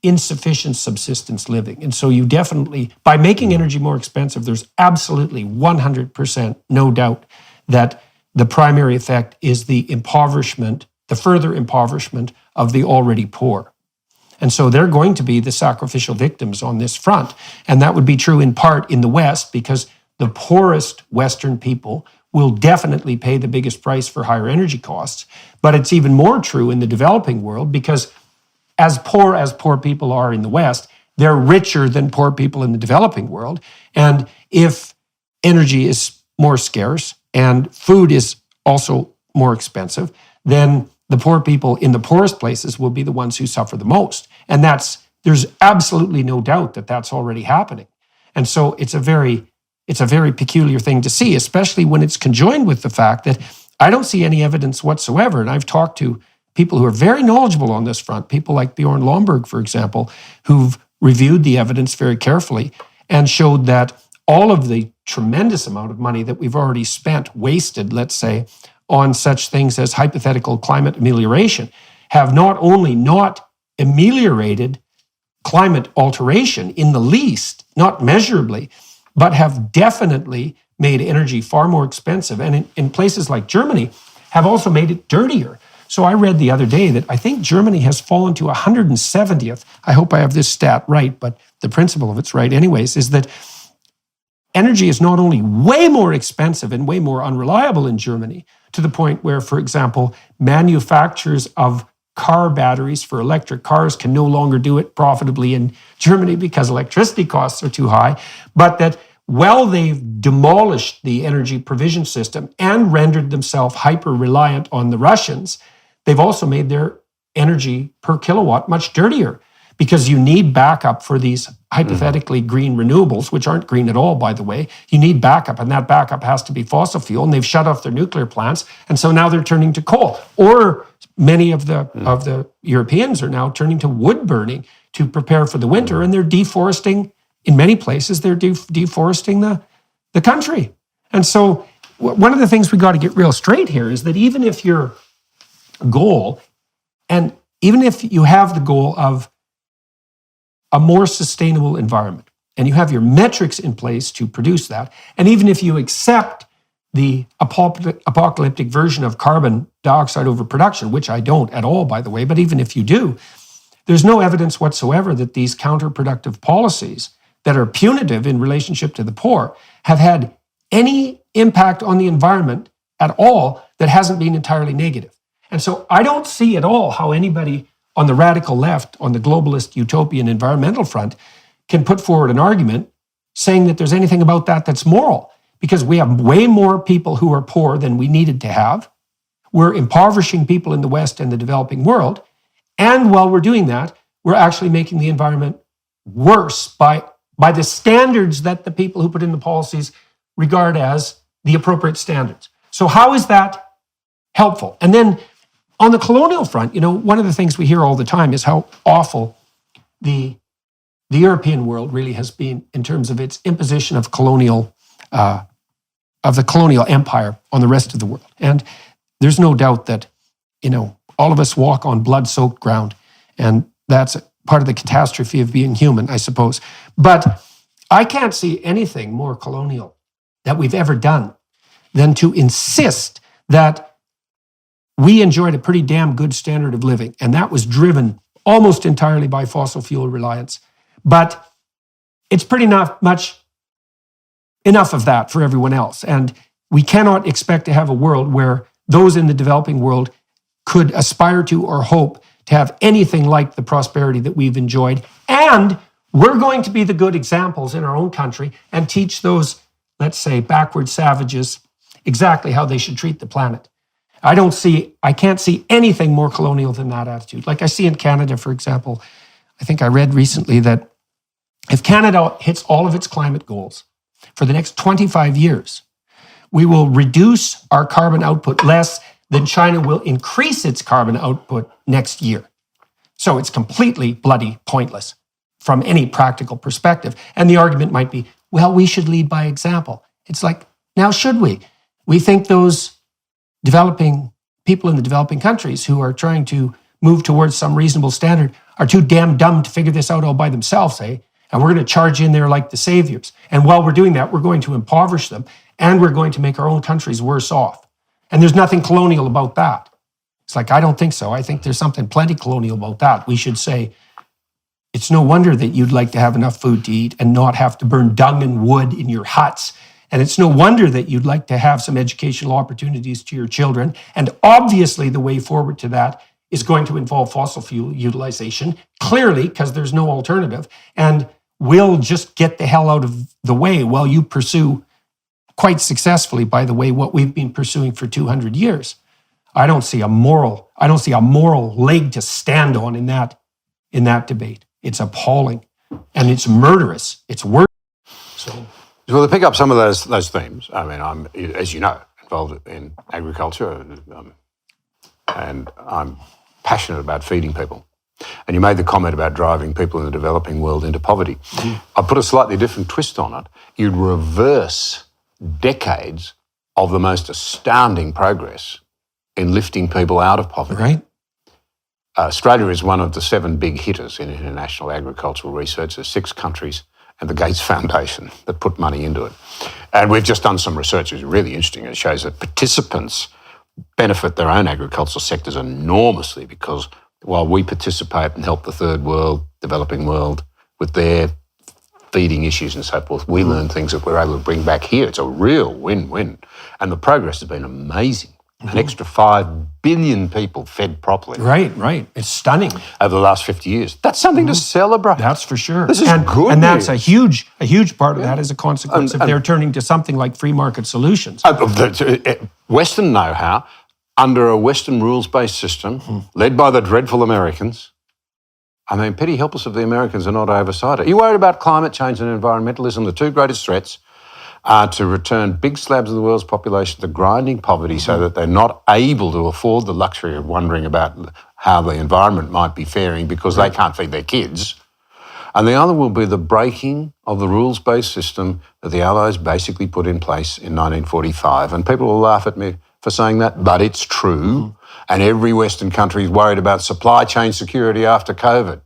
insufficient subsistence living. And so you definitely, by making energy more expensive, there's absolutely 100% no doubt that the primary effect is the further impoverishment of the already poor. And so they're going to be the sacrificial victims on this front. And that would be true in part in the West because the poorest Western people will definitely pay the biggest price for higher energy costs. But it's even more true in the developing world because as poor people are in the West, they're richer than poor people in the developing world. And if energy is more scarce and food is also more expensive, then the poor people in the poorest places will be the ones who suffer the most. And there's absolutely no doubt that that's already happening. And so it's a very peculiar thing to see, especially when it's conjoined with the fact that I don't see any evidence whatsoever. And I've talked to people who are very knowledgeable on this front, people like Bjorn Lomborg, for example, who've reviewed the evidence very carefully and showed that all of the tremendous amount of money that we've already spent, wasted, let's say, on such things as hypothetical climate amelioration, have not only not ameliorated climate alteration in the least, not measurably, but have definitely made energy far more expensive. And in places like Germany, have also made it dirtier. So I read the other day that I think Germany has fallen to 170th. I hope I have this stat right, but the principle of it's right anyways, is that energy is not only way more expensive and way more unreliable in Germany, to the point where, for example, manufacturers of car batteries for electric cars can no longer do it profitably in Germany because electricity costs are too high, but that while they've demolished the energy provision system and rendered themselves hyper-reliant on the Russians, they've also made their energy per kilowatt much dirtier, because you need backup for these hypothetically green renewables, which aren't green at all, by the way. You need backup, and that backup has to be fossil fuel, and they've shut off their nuclear plants, and so now they're turning to coal. Or many of the Europeans are now turning to wood burning to prepare for the winter, and they're deforesting. In many places, they're deforesting the country. And so one of the things we got to get real straight here is that even if your goal, and even if you have the goal of a more sustainable environment, and you have your metrics in place to produce that, and even if you accept the apocalyptic version of carbon dioxide overproduction, which I don't at all, by the way, but even if you do, there's no evidence whatsoever that these counterproductive policies that are punitive in relationship to the poor have had any impact on the environment at all that hasn't been entirely negative. And so I don't see at all how anybody on the radical left, on the globalist utopian environmental front, can put forward an argument saying that there's anything about that that's moral, because we have way more people who are poor than we needed to have. We're impoverishing people in the West and the developing world. And while we're doing that, we're actually making the environment worse by the standards that the people who put in the policies regard as the appropriate standards. So how is that helpful? And then on the colonial front, one of the things we hear all the time is how awful the European world really has been in terms of its imposition of the colonial empire on the rest of the world. And there's no doubt that, all of us walk on blood-soaked ground, and that's part of the catastrophe of being human, I suppose. But I can't see anything more colonial that we've ever done than to insist that we enjoyed a pretty damn good standard of living, and that was driven almost entirely by fossil fuel reliance. But it's pretty much enough of that for everyone else. And we cannot expect to have a world where those in the developing world could aspire to or hope to have anything like the prosperity that we've enjoyed. And we're going to be the good examples in our own country and teach those, let's say, backward savages exactly how they should treat the planet. I can't see anything more colonial than that attitude. Like I see in Canada, for example, I think I read recently that if Canada hits all of its climate goals for the next 25 years, we will reduce our carbon output less than China will increase its carbon output next year. So it's completely bloody pointless from any practical perspective. And the argument might be, well, we should lead by example. It's like, now should we? We think those developing people in the developing countries who are trying to move towards some reasonable standard are too damn dumb to figure this out all by themselves, eh? And we're going to charge in there like the saviors. And while we're doing that, we're going to impoverish them, and we're going to make our own countries worse off. And there's nothing colonial about that. It's like, I don't think so. I think there's something plenty colonial about that. We should say, it's no wonder that you'd like to have enough food to eat and not have to burn dung and wood in your huts. And it's no wonder that you'd like to have some educational opportunities to your children. And obviously the way forward to that is going to involve fossil fuel utilization, clearly, because there's no alternative. And we'll just get the hell out of the way while you pursue, quite successfully, by the way, what we've been pursuing for 200 years. I don't see a moral leg to stand on in that debate. It's appalling, and it's murderous. It's worse. So, well, to pick up some of those themes, I mean, I'm, as you know, involved in agriculture, and I'm passionate about feeding people. And you made the comment about driving people in the developing world into poverty. I put a slightly different twist on it. You'd reverse decades of the most astounding progress in lifting people out of poverty. Right. Australia is one of the 7 big hitters in international agricultural research. There's 6 countries and the Gates Foundation that put money into it. And we've just done some research that's really interesting. It shows that participants benefit their own agricultural sectors enormously, because while we participate and help the third world, developing world, with their feeding issues and so forth, we learn things that we're able to bring back here. It's a real win-win. And the progress has been amazing. An extra 5 billion people fed properly. Right. It's stunning. Over the last 50 years. That's something to celebrate. That's for sure. This is good And that's news. a huge part of that is a consequence of they're turning to something like free market solutions. Western know-how, under a Western rules-based system, led by the dreadful Americans. I mean, pity help us if the Americans are not oversight. Are you worried about climate change and environmentalism? The 2 greatest threats are to return big slabs of the world's population to grinding poverty so that they're not able to afford the luxury of wondering about how the environment might be faring because they can't feed their kids. And the other will be the breaking of the rules-based system that the Allies basically put in place in 1945. And people will laugh at me for saying that, but it's true. And every Western country is worried about supply chain security after COVID.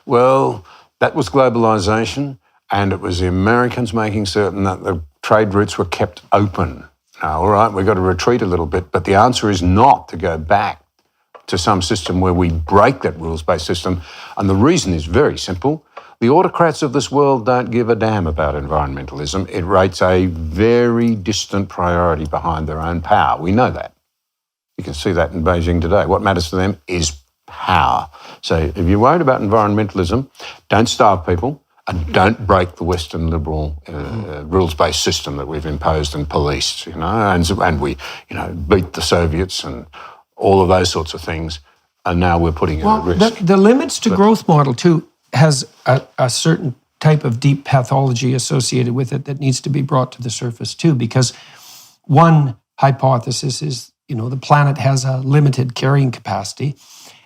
Well, that was globalisation, and it was the Americans making certain that the trade routes were kept open. Now, all right, we've got to retreat a little bit, but the answer is not to go back to some system where we break that rules-based system. And the reason is very simple. The autocrats of this world don't give a damn about environmentalism. It rates a very distant priority behind their own power. We know that. You can see that in Beijing today. What matters to them is power. So if you're worried about environmentalism, don't starve people. And don't break the Western liberal rules-based system that we've imposed and policed, and we, beat the Soviets and all of those sorts of things, and now we're putting it at risk. The limits to growth model too has a certain type of deep pathology associated with it that needs to be brought to the surface too, because one hypothesis is, the planet has a limited carrying capacity,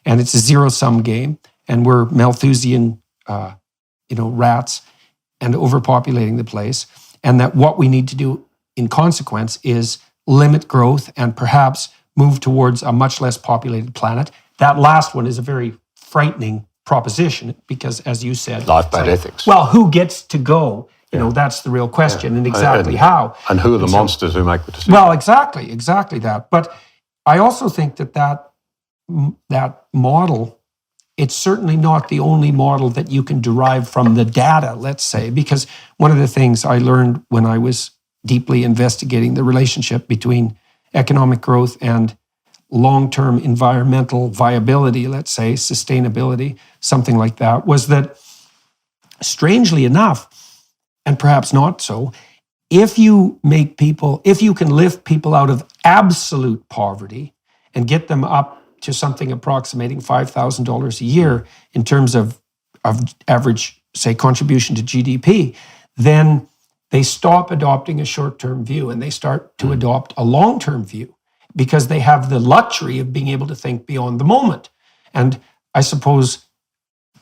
and it's a zero-sum game, and we're Malthusian rats and overpopulating the place, and that what we need to do in consequence is limit growth and perhaps move towards a much less populated planet. That last one is a very frightening proposition because, as you said, life-based ethics. Well, who gets to go? That's the real question, and exactly how. And who are the monsters who make the decision? Well, exactly that. But I also think that model, it's certainly not the only model that you can derive from the data, let's say, because one of the things I learned when I was deeply investigating the relationship between economic growth and long-term environmental viability, let's say, sustainability, something like that, was that, strangely enough, and perhaps not so, if you can lift people out of absolute poverty and get them up to something approximating $5,000 a year in terms of average, say, contribution to GDP, then they stop adopting a short-term view and they start to adopt a long-term view because they have the luxury of being able to think beyond the moment. And I suppose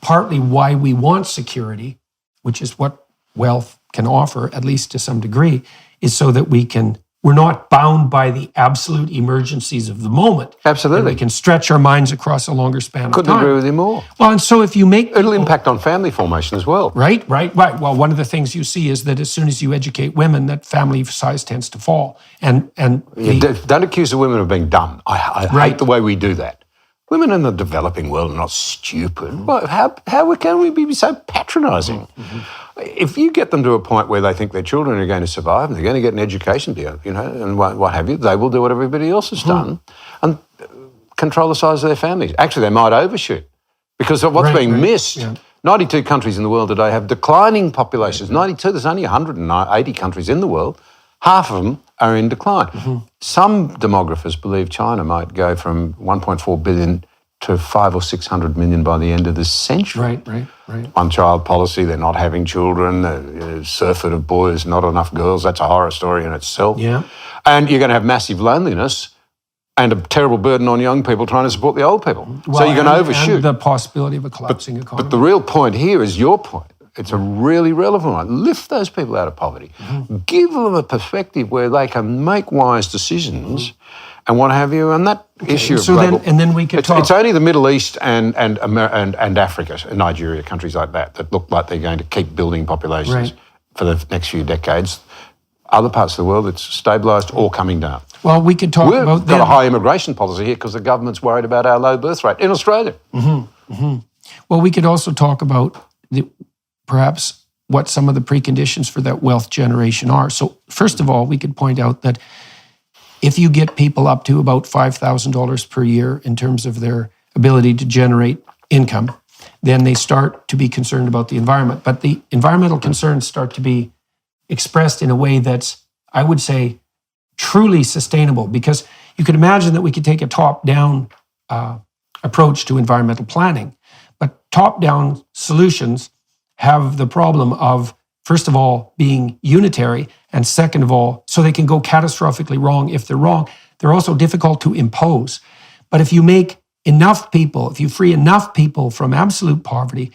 partly why we want security, which is what wealth can offer, at least to some degree, is so that we're not bound by the absolute emergencies of the moment. Absolutely. And we can stretch our minds across a longer span of time. Couldn't agree with you more. Well, and so if you make... It'll impact on family formation as well. Right. Well, one of the things you see is that as soon as you educate women, that family size tends to fall. And don't accuse the women of being dumb. I hate the way we do that. Women in the developing world are not stupid. Well, how can we be so patronising? If you get them to a point where they think their children are going to survive and they're going to get an education, and what have you, they will do what everybody else has done and control the size of their families. Actually, they might overshoot because of what's being missed. Yeah. 92 countries in the world today have declining populations. 92, there's only 180 countries in the world. Half of them are in decline. Some demographers believe China might go from 1.4 billion to 500 or 600 million by the end of this century. Right. One-child policy, they're not having children, surfeit of boys, not enough girls. That's a horror story in itself. Yeah. And you're going to have massive loneliness and a terrible burden on young people trying to support the old people. So you can overshoot. And the possibility of a collapsing economy. But the real point here is your point. It's a really relevant one. Lift those people out of poverty. Give them a perspective where they can make wise decisions and what have you. And that issue of global... then we could talk... It's only the Middle East and Africa, Nigeria, countries like that look like they're going to keep building populations for the next few decades. Other parts of the world, it's stabilised or coming down. Well, we could talk about... We've got a high immigration policy here because the government's worried about our low birth rate in Australia. Well, we could also talk about perhaps what some of the preconditions for that wealth generation are. So first of all, we could point out that if you get people up to about $5,000 per year in terms of their ability to generate income, then they start to be concerned about the environment. But the environmental concerns start to be expressed in a way that's, I would say, truly sustainable, because you could imagine that we could take a top-down approach to environmental planning, but top-down solutions have the problem of, first of all, being unitary, and second of all, so they can go catastrophically wrong if they're wrong. They're also difficult to impose. But if you make enough people, if you free enough people from absolute poverty,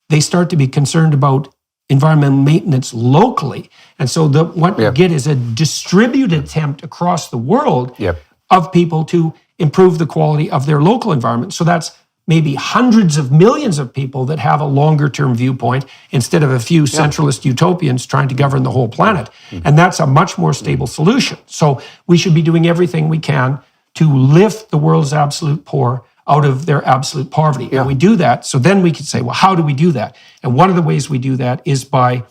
they start to be concerned about environmental maintenance locally. And so what you get is a distributed attempt across the world of people to improve the quality of their local environment. So that's maybe hundreds of millions of people that have a longer-term viewpoint instead of a few centralist utopians trying to govern the whole planet. And that's a much more stable solution. So we should be doing everything we can to lift the world's absolute poor out of their absolute poverty. And we do that. So then we could say, well, how do we do that? And one of the ways we do that is by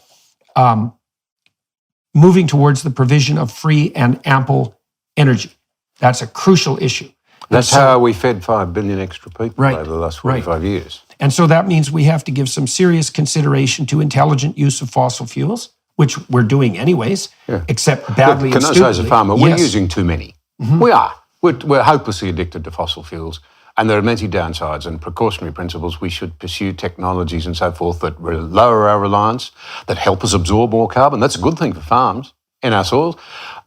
moving towards the provision of free and ample energy. That's a crucial issue. That's how we fed 5 billion extra people over the last 45 years. And so that means we have to give some serious consideration to intelligent use of fossil fuels, which we're doing anyways, except badly and stupidly. Can I say as a farmer, we're using too many. We are. We're hopelessly addicted to fossil fuels. And there are many downsides and precautionary principles. We should pursue technologies and so forth that lower our reliance, that help us absorb more carbon. That's a good thing for farms in our soils.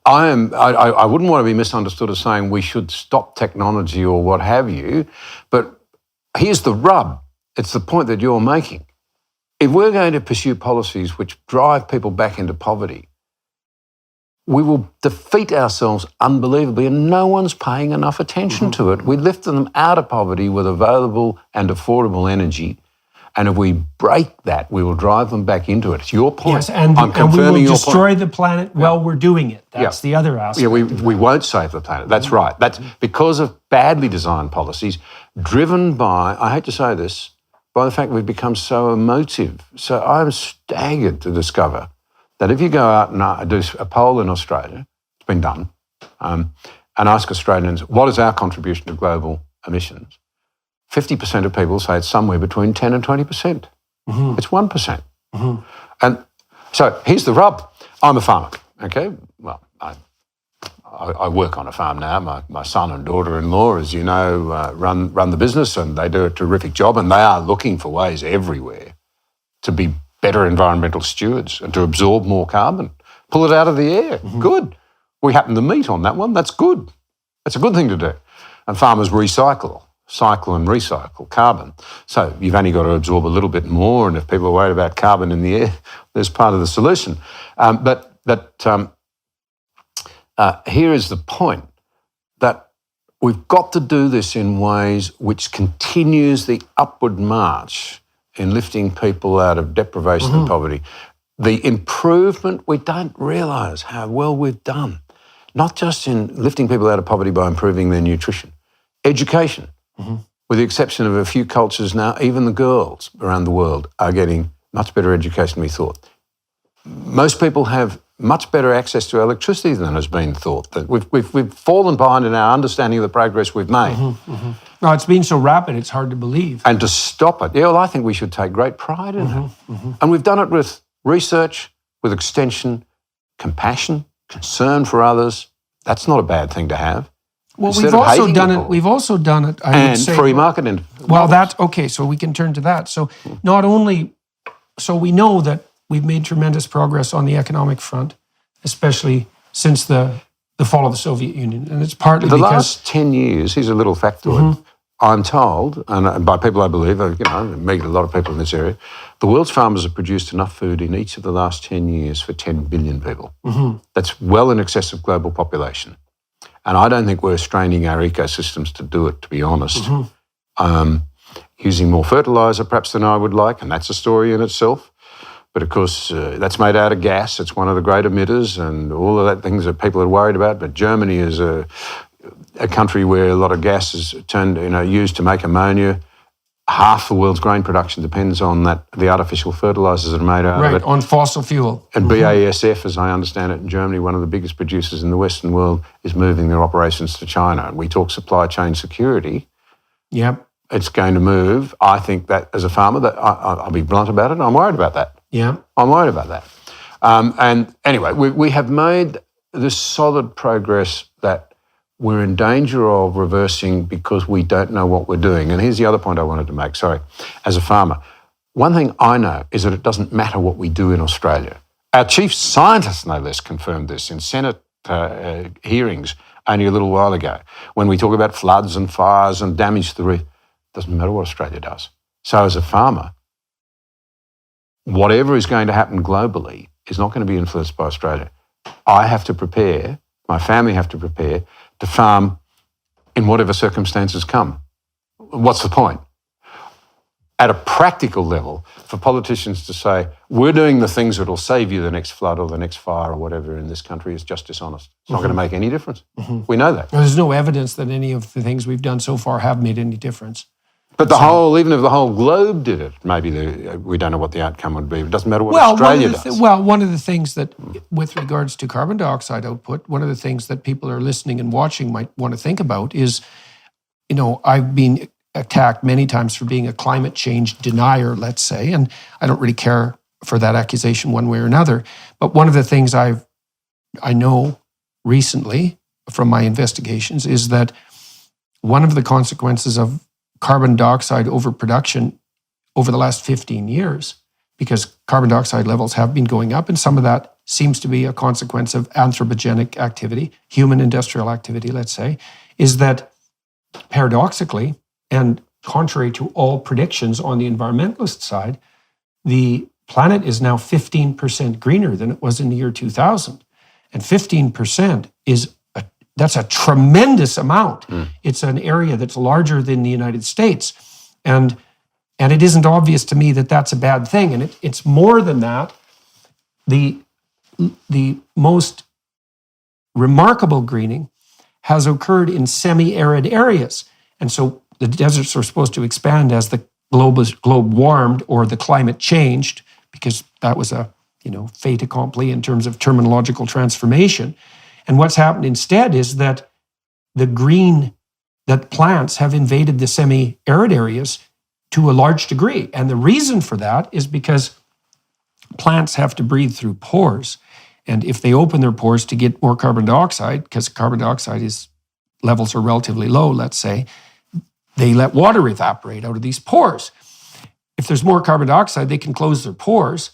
I wouldn't want to be misunderstood as saying we should stop technology or what have you, but here's the rub. It's the point that you're making. If we're going to pursue policies which drive people back into poverty, we will defeat ourselves unbelievably, and no one's paying enough attention to it. We lift them out of poverty with available and affordable energy, and if we break that, we will drive them back into it. It's your point. Yes, and we will destroy the planet while we're doing it. That's the other aspect. Yeah, we won't save the planet. That's right. That's because of badly designed policies driven by, I hate to say this, by the fact we've become so emotive. So I'm staggered to discover that if you go out and do a poll in Australia, it's been done, and ask Australians, what is our contribution to global emissions? 50% of people say it's somewhere between 10 and 20%. It's 1%. And so here's the rub. I'm a farmer, okay? Well, I work on a farm now. My son and daughter-in-law, as you know, run the business, and they do a terrific job, and they are looking for ways everywhere to be better environmental stewards and to absorb more carbon, pull it out of the air. Good. We happen to meet on that one. That's good. That's a good thing to do. And farmers cycle and recycle carbon. So you've only got to absorb a little bit more, and if people are worried about carbon in the air, there's part of the solution. But here is the point, that we've got to do this in ways which continues the upward march in lifting people out of deprivation and poverty. The improvement, we don't realise how well we've done, not just in lifting people out of poverty by improving their nutrition, education. With the exception of a few cultures now, even the girls around the world are getting much better education than we thought. Most people have much better access to electricity than has been thought. That we've fallen behind in our understanding of the progress we've made. No, it's been so rapid, it's hard to believe. And to stop it, I think we should take great pride in it. And we've done it with research, with extension, compassion, concern for others. That's not a bad thing to have. Well, we've also done it. We've also done it. I would say, free market. Well, that's okay. So we can turn to that. So not only, so we know that we've made tremendous progress on the economic front, especially since the the fall of the Soviet Union. And it's partly The because... last 10 years, here's a little factoid, I'm told, and by people I believe, I meet a lot of people in this area, the world's farmers have produced enough food in each of the last 10 years for 10 billion people. That's well in excess of global population. And I don't think we're straining our ecosystems to do it, to be honest. Using more fertiliser perhaps than I would like, and that's a story in itself. But of course, that's made out of gas. It's one of the great emitters and all of that things that people are worried about. But Germany is a country where a lot of gas is used to make ammonia. Half the world's grain production depends on the artificial fertilisers that are made out of it. Right, on fossil fuel. And BASF, as I understand it, in Germany, one of the biggest producers in the Western world, is moving their operations to China. And we talk supply chain security. Yep. It's going to move. I think that as a farmer, that I'll be blunt about it, I'm worried about that. Yeah. I'm worried about that. And anyway, we have made this solid progress that we're in danger of reversing because we don't know what we're doing. And here's the other point I wanted to make, as a farmer. One thing I know is that it doesn't matter what we do in Australia. Our chief scientist, no less, confirmed this in Senate hearings only a little while ago when we talk about floods and fires and damage to the reef. It doesn't matter what Australia does. So as a farmer, whatever is going to happen globally is not going to be influenced by Australia. I have to prepare, my family have to prepare to farm in whatever circumstances come. What's the point? At a practical level, for politicians to say, we're doing the things that will save you the next flood or the next fire or whatever in this country is just dishonest. It's not going to make any difference. We know that. Well, there's no evidence that any of the things we've done so far have made any difference. But even if the whole globe did it, maybe we don't know what the outcome would be. It doesn't matter what Australia does. One of the things that, with regards to carbon dioxide output, one of the things that people are listening and watching might want to think about is, I've been attacked many times for being a climate change denier, let's say, and I don't really care for that accusation one way or another. But one of the things I know recently from my investigations is that one of the consequences of carbon dioxide overproduction over the last 15 years, because carbon dioxide levels have been going up, and some of that seems to be a consequence of anthropogenic activity, human industrial activity, let's say, is that paradoxically, and contrary to all predictions on the environmentalist side, the planet is now 15% greener than it was in the year 2000. And 15% that's a tremendous amount. It's an area that's larger than the United States. And it isn't obvious to me that that's a bad thing. And it's more than that. The most remarkable greening has occurred in semi-arid areas. And so the deserts are supposed to expand as the globe warmed or the climate changed, because that was a fait accompli in terms of terminological transformation. And what's happened instead is that plants have invaded the semi-arid areas to a large degree. And the reason for that is because plants have to breathe through pores. And if they open their pores to get more carbon dioxide, because carbon dioxide levels are relatively low, let's say, they let water evaporate out of these pores. If there's more carbon dioxide, they can close their pores,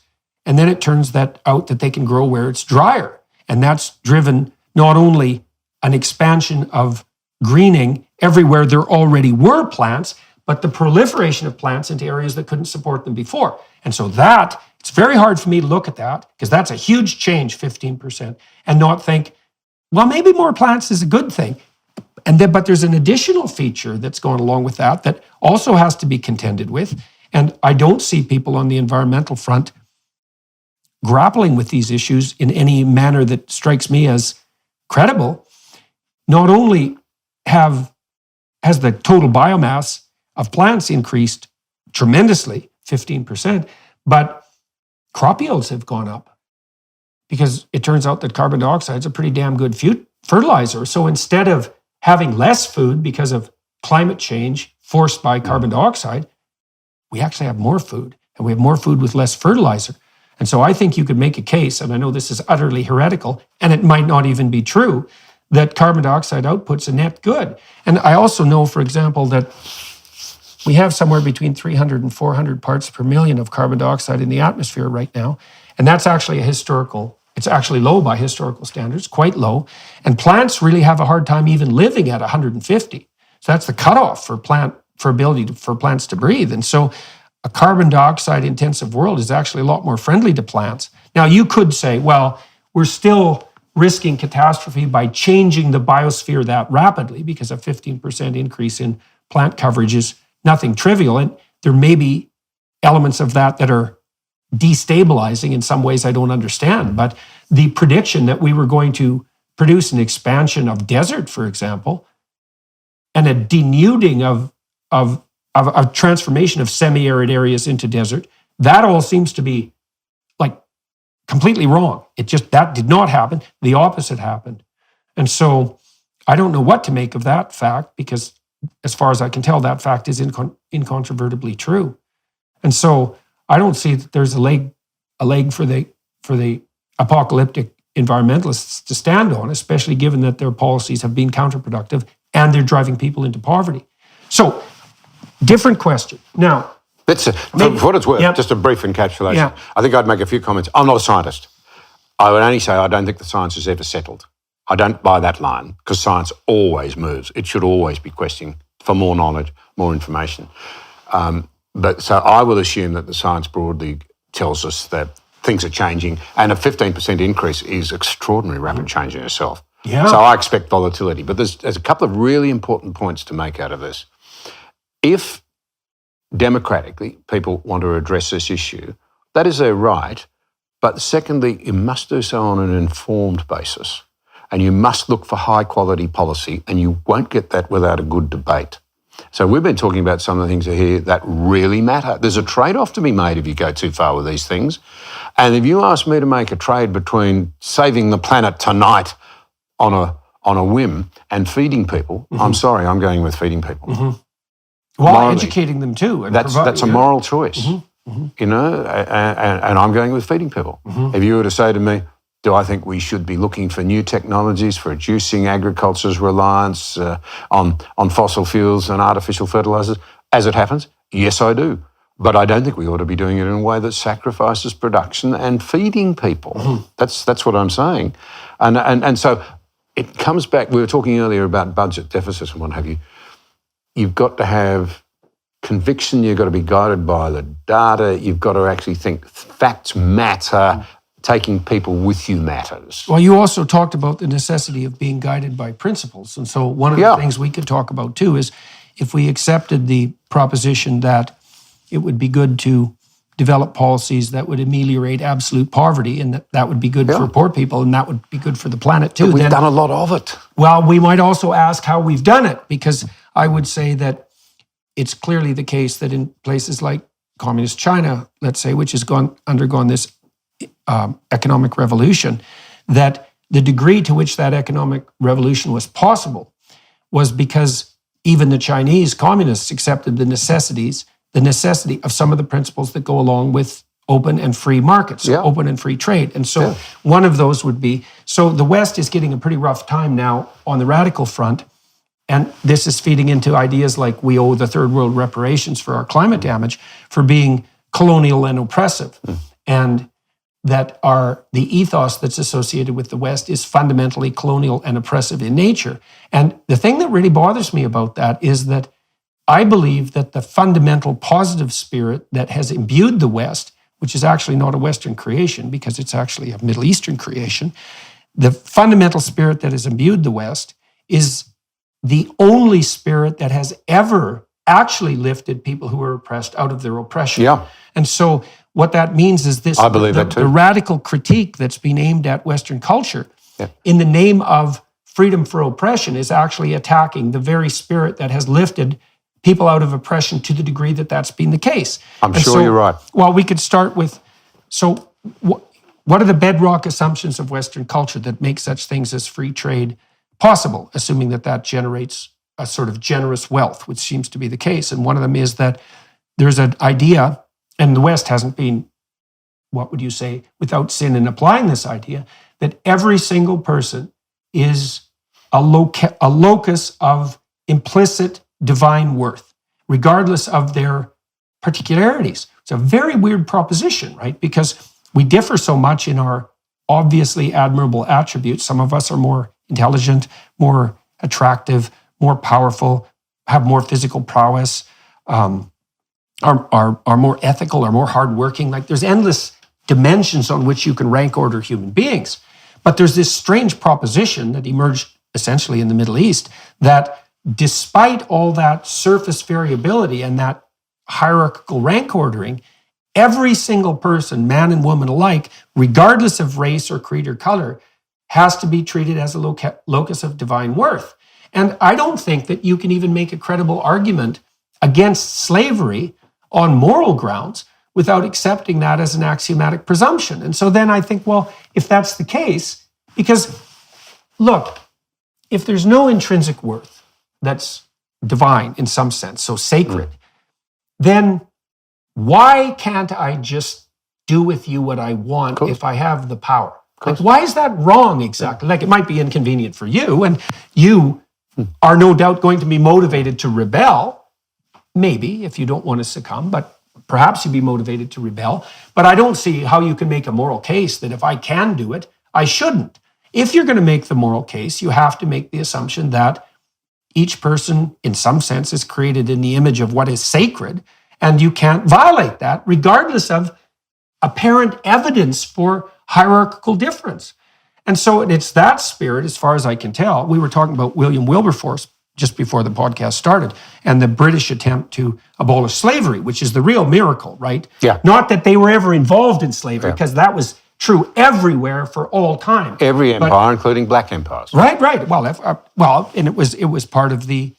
and then it turns out that they can grow where it's drier. And that's driven not only an expansion of greening everywhere there already were plants, but the proliferation of plants into areas that couldn't support them before. And so it's very hard for me to look at that, because that's a huge change, 15%, and not think, well, maybe more plants is a good thing. But there's an additional feature that's going along with that also has to be contended with. And I don't see people on the environmental front grappling with these issues in any manner that strikes me as credible. Not only has the total biomass of plants increased tremendously, 15%, but crop yields have gone up, because it turns out that carbon dioxide is a pretty damn good fertilizer. So instead of having less food because of climate change forced by carbon dioxide, we actually have more food, and we have more food with less fertilizer. And so I think you could make a case, and I know this is utterly heretical, and it might not even be true, that carbon dioxide output's a net good. And I also know, for example, that we have somewhere between 300 and 400 parts per million of carbon dioxide in the atmosphere right now. And that's actually a historical It's actually low by historical standards, quite low. And plants really have a hard time even living at 150. So that's the cutoff for plants to breathe. And so a carbon dioxide intensive world is actually a lot more friendly to plants. Now you could say, well, we're still risking catastrophe by changing the biosphere that rapidly, because a 15% increase in plant coverage is nothing trivial. And there may be elements of that that are destabilizing in some ways I don't understand. But the prediction that we were going to produce an expansion of desert, for example, and a denuding of a transformation of semi-arid areas into desert, that all seems to be like completely wrong. That did not happen. The opposite happened. And so I don't know what to make of that fact, because as far as I can tell, that fact is incontrovertibly true. And so I don't see that there's a leg for the apocalyptic environmentalists to stand on, especially given that their policies have been counterproductive and they're driving people into poverty. So, different question. Now, for what it's worth, just a brief encapsulation. Yeah. I think I'd make a few comments. I'm not a scientist. I would only say I don't think the science is ever settled. I don't buy that line, because science always moves. It should always be questioning for more knowledge, more information. But so I will assume that the science broadly tells us that things are changing, and a 15% increase is extraordinary rapid change in itself. Yeah. So I expect volatility. But there's a couple of really important points to make out of this. If democratically people want to address this issue, that is their right. But secondly, you must do so on an informed basis. And you must look for high quality policy, and you won't get that without a good debate. So we've been talking about some of the things here that really matter. There's a trade-off to be made if you go too far with these things. And if you ask me to make a trade between saving the planet tonight on a whim and feeding people, I'm sorry, I'm going with feeding people. Well, morally, educating them too. That's a moral choice, you know, and I'm going with feeding people. If you were to say to me, do I think we should be looking for new technologies for reducing agriculture's reliance on fossil fuels and artificial fertilizers? As it happens, yes, I do. But I don't think we ought to be doing it in a way that sacrifices production and feeding people. That's what I'm saying. And so it comes back, we were talking earlier about budget deficits and what have you. You've got to have conviction, you've got to be guided by the data, you've got to actually think facts matter, taking people with you matters. Well, you also talked about the necessity of being guided by principles. And so one of the things we could talk about too is if we accepted the proposition that it would be good to develop policies that would ameliorate absolute poverty, and that would be good for poor people, and that would be good for the planet too. But we've done a lot of it. Well, we might also ask how we've done it, because I would say that it's clearly the case that in places like communist China, let's say, which has undergone this economic revolution, that the degree to which that economic revolution was possible was because even the Chinese communists accepted the necessity of some of the principles that go along with open and free markets, open and free trade. And so one of those would be, so the West is getting a pretty rough time now on the radical front, and this is feeding into ideas like we owe the third world reparations for our climate damage for being colonial and oppressive. And that the ethos that's associated with the West is fundamentally colonial and oppressive in nature. And the thing that really bothers me about that is that I believe that the fundamental positive spirit that has imbued the West, which is actually not a Western creation because it's actually a Middle Eastern creation, the fundamental spirit that has imbued the West is the only spirit that has ever actually lifted people who are oppressed out of their oppression. And so what that means is this, I believe that too. The radical critique that's been aimed at Western culture in the name of freedom for oppression is actually attacking the very spirit that has lifted people out of oppression to the degree that that's been the case. I'm sure you're right. Well, we could start with, so what are the bedrock assumptions of Western culture that make such things as free trade possible, assuming that that generates a sort of generous wealth, which seems to be the case. And one of them is that there's an idea, and the West hasn't been, what would you say, without sin in applying this idea, that every single person is a locus of implicit divine worth, regardless of their particularities. It's a very weird proposition, right? Because we differ so much in our obviously admirable attributes. Some of us are more intelligent, more attractive, more powerful, have more physical prowess, are more ethical, are more hardworking. Like there's endless dimensions on which you can rank order human beings. But there's this strange proposition that emerged essentially in the Middle East that despite all that surface variability and that hierarchical rank ordering, every single person, man and woman alike, regardless of race or creed or color, has to be treated as a locus of divine worth. And I don't think that you can even make a credible argument against slavery on moral grounds without accepting that as an axiomatic presumption. And so then I think, well, if that's the case, because look, if there's no intrinsic worth that's divine in some sense, so sacred, then why can't I just do with you what I want if I have the power? Like, why is that wrong exactly? Like, it might be inconvenient for you, and you are no doubt going to be motivated to rebel, maybe, if you don't want to succumb, but perhaps you'd be motivated to rebel. But I don't see how you can make a moral case that if I can do it, I shouldn't. If you're going to make the moral case, you have to make the assumption that each person, in some sense, is created in the image of what is sacred, and you can't violate that, regardless of apparent evidence for hierarchical difference. And so it's that spirit, as far as I can tell. We were talking about William Wilberforce just before the podcast started, and the British attempt to abolish slavery, which is the real miracle, right? Yeah. Not that they were ever involved in slavery, because that was true everywhere for all time. Every empire, including black empires. Right. Well, and it was part of the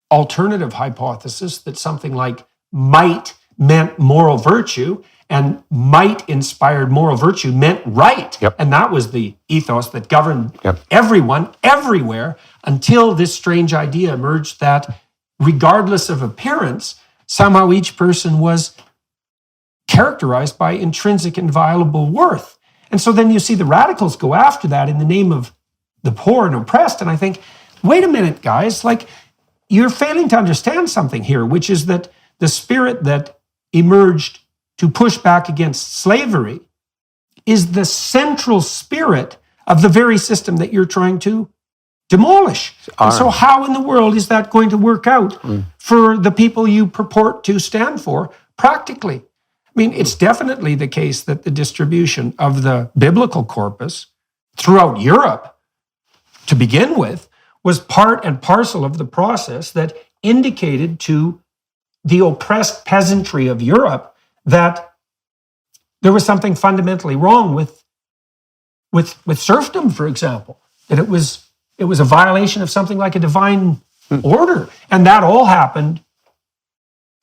alternative hypothesis that something like might meant moral virtue, and might inspired moral virtue meant right. Yep. And that was the ethos that governed everyone, everywhere, until this strange idea emerged that regardless of appearance, somehow each person was characterized by intrinsic inviolable worth. And so then you see the radicals go after that in the name of the poor and oppressed. And I think, wait a minute, guys, like you're failing to understand something here, which is that the spirit that emerged to push back against slavery is the central spirit of the very system that you're trying to demolish. And so how in the world is that going to work out for the people you purport to stand for practically? I mean, it's definitely the case that the distribution of the biblical corpus throughout Europe, to begin with, was part and parcel of the process that indicated to the oppressed peasantry of Europe that there was something fundamentally wrong with serfdom, for example, that it was a violation of something like a divine order. And that all happened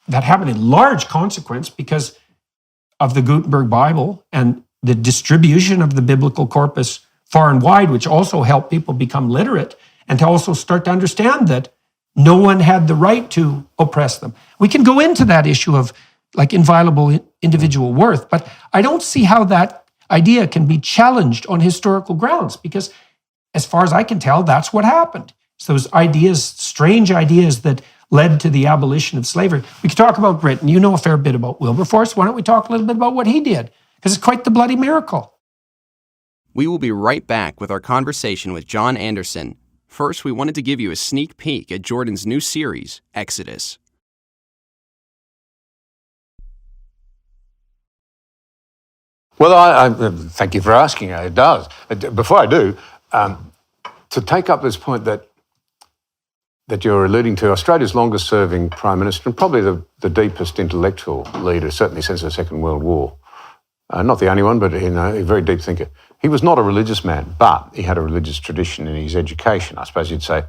in large consequence because of the Gutenberg Bible and the distribution of the biblical corpus far and wide, which also helped people become literate and to also start to understand that no one had the right to oppress them. We can go into that issue of like inviolable individual worth, but I don't see how that idea can be challenged on historical grounds, because as far as I can tell, that's what happened. It's those ideas, strange ideas that led to the abolition of slavery. We could talk about Britain. You know a fair bit about Wilberforce. Why don't we talk a little bit about what he did? Because it's quite the bloody miracle. We will be right back with our conversation with John Anderson. First, we wanted to give you a sneak peek at Jordan's new series, Exodus. Well, I thank you for asking. It does. Before I do, to take up this point that you're alluding to, Australia's longest-serving Prime Minister and probably the deepest intellectual leader, certainly since the Second World War. Not the only one, but a very deep thinker. He was not a religious man, but he had a religious tradition in his education, I suppose you'd say.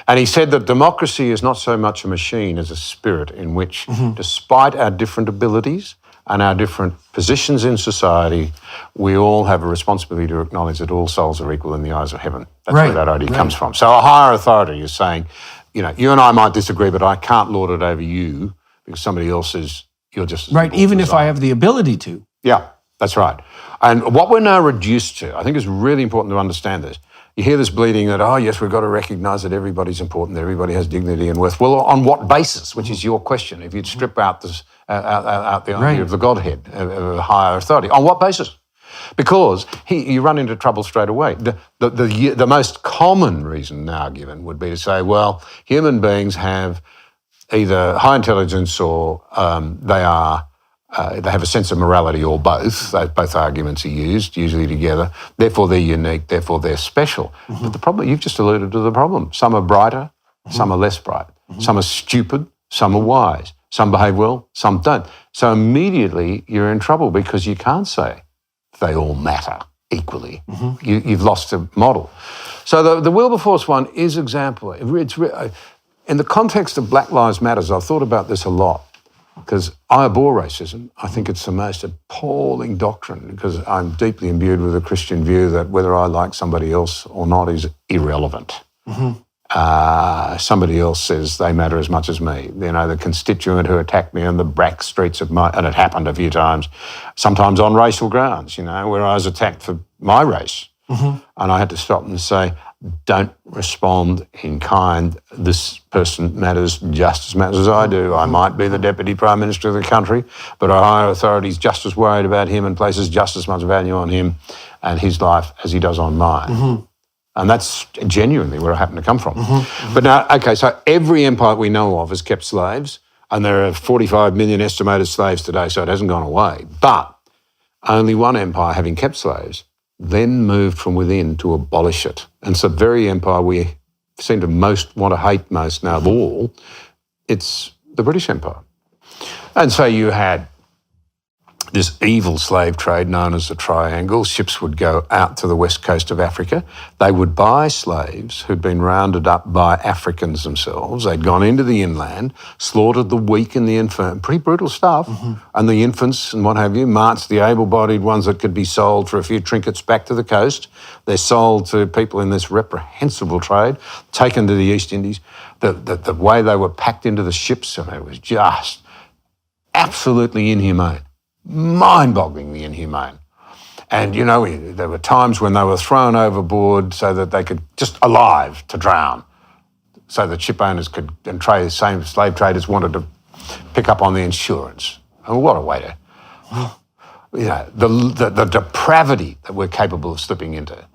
And he said that democracy is not so much a machine as a spirit in which, despite our different abilities and our different positions in society, we all have a responsibility to acknowledge that all souls are equal in the eyes of heaven. That's where that idea comes from. So a higher authority is saying, you and I might disagree, but I can't lord it over you because somebody else is, you're just as right, even if I have the ability to. Yeah, that's right. And what we're now reduced to, I think is really important to understand this. You hear this bleeding that, oh yes, we've got to recognise that everybody's important, that everybody has dignity and worth. Well, on what basis, which is your question, if you'd strip out the idea of the Godhead, of a higher authority, on what basis? because you run into trouble straight away. The most common reason now given would be to say, well, human beings have either high intelligence or they have a sense of morality, or both. Both arguments are used, usually together. Therefore, they're unique. Therefore, they're special. But the problem, you've just alluded to the problem. Some are brighter, some are less bright. Some are stupid, some are wise. Some behave well, some don't. So immediately you're in trouble because you can't say they all matter equally. You've lost a model. So the Wilberforce one is exemplary. In the context of Black Lives Matter, I've thought about this a lot because I abhor racism. I think it's the most appalling doctrine because I'm deeply imbued with a Christian view that whether I like somebody else or not is irrelevant. Somebody else says they matter as much as me. You know, the constituent who attacked me on the back streets of and it happened a few times, sometimes on racial grounds, you know, where I was attacked for my race. And I had to stop and say, don't respond in kind. This person matters just as much as I do. I might be the Deputy Prime Minister of the country, but our higher authority's just as worried about him and places just as much value on him and his life as he does on mine. And that's genuinely where I happen to come from. But now, okay, so every empire we know of has kept slaves, and there are 45 million estimated slaves today, so it hasn't gone away. But only one empire, having kept slaves, then moved from within to abolish it. And it's the very empire we seem to want to hate most now of all. It's the British Empire. And so you had this evil slave trade known as the Triangle. Ships would go out to the west coast of Africa. They would buy slaves who'd been rounded up by Africans themselves. They'd gone into the inland, slaughtered the weak and the infirm, pretty brutal stuff, and the infants and what have you, marched the able-bodied ones that could be sold for a few trinkets back to the coast. They're sold to people in this reprehensible trade, taken to the East Indies. The way they were packed into the ships, I mean, it was just absolutely inhumane. Mind-bogglingly inhumane. And, you know, there were times when they were thrown overboard so that they could, just alive, to drown, so that ship owners could, and same slave traders wanted to pick up on the insurance. And what a way to, you know, the depravity that we're capable of slipping into.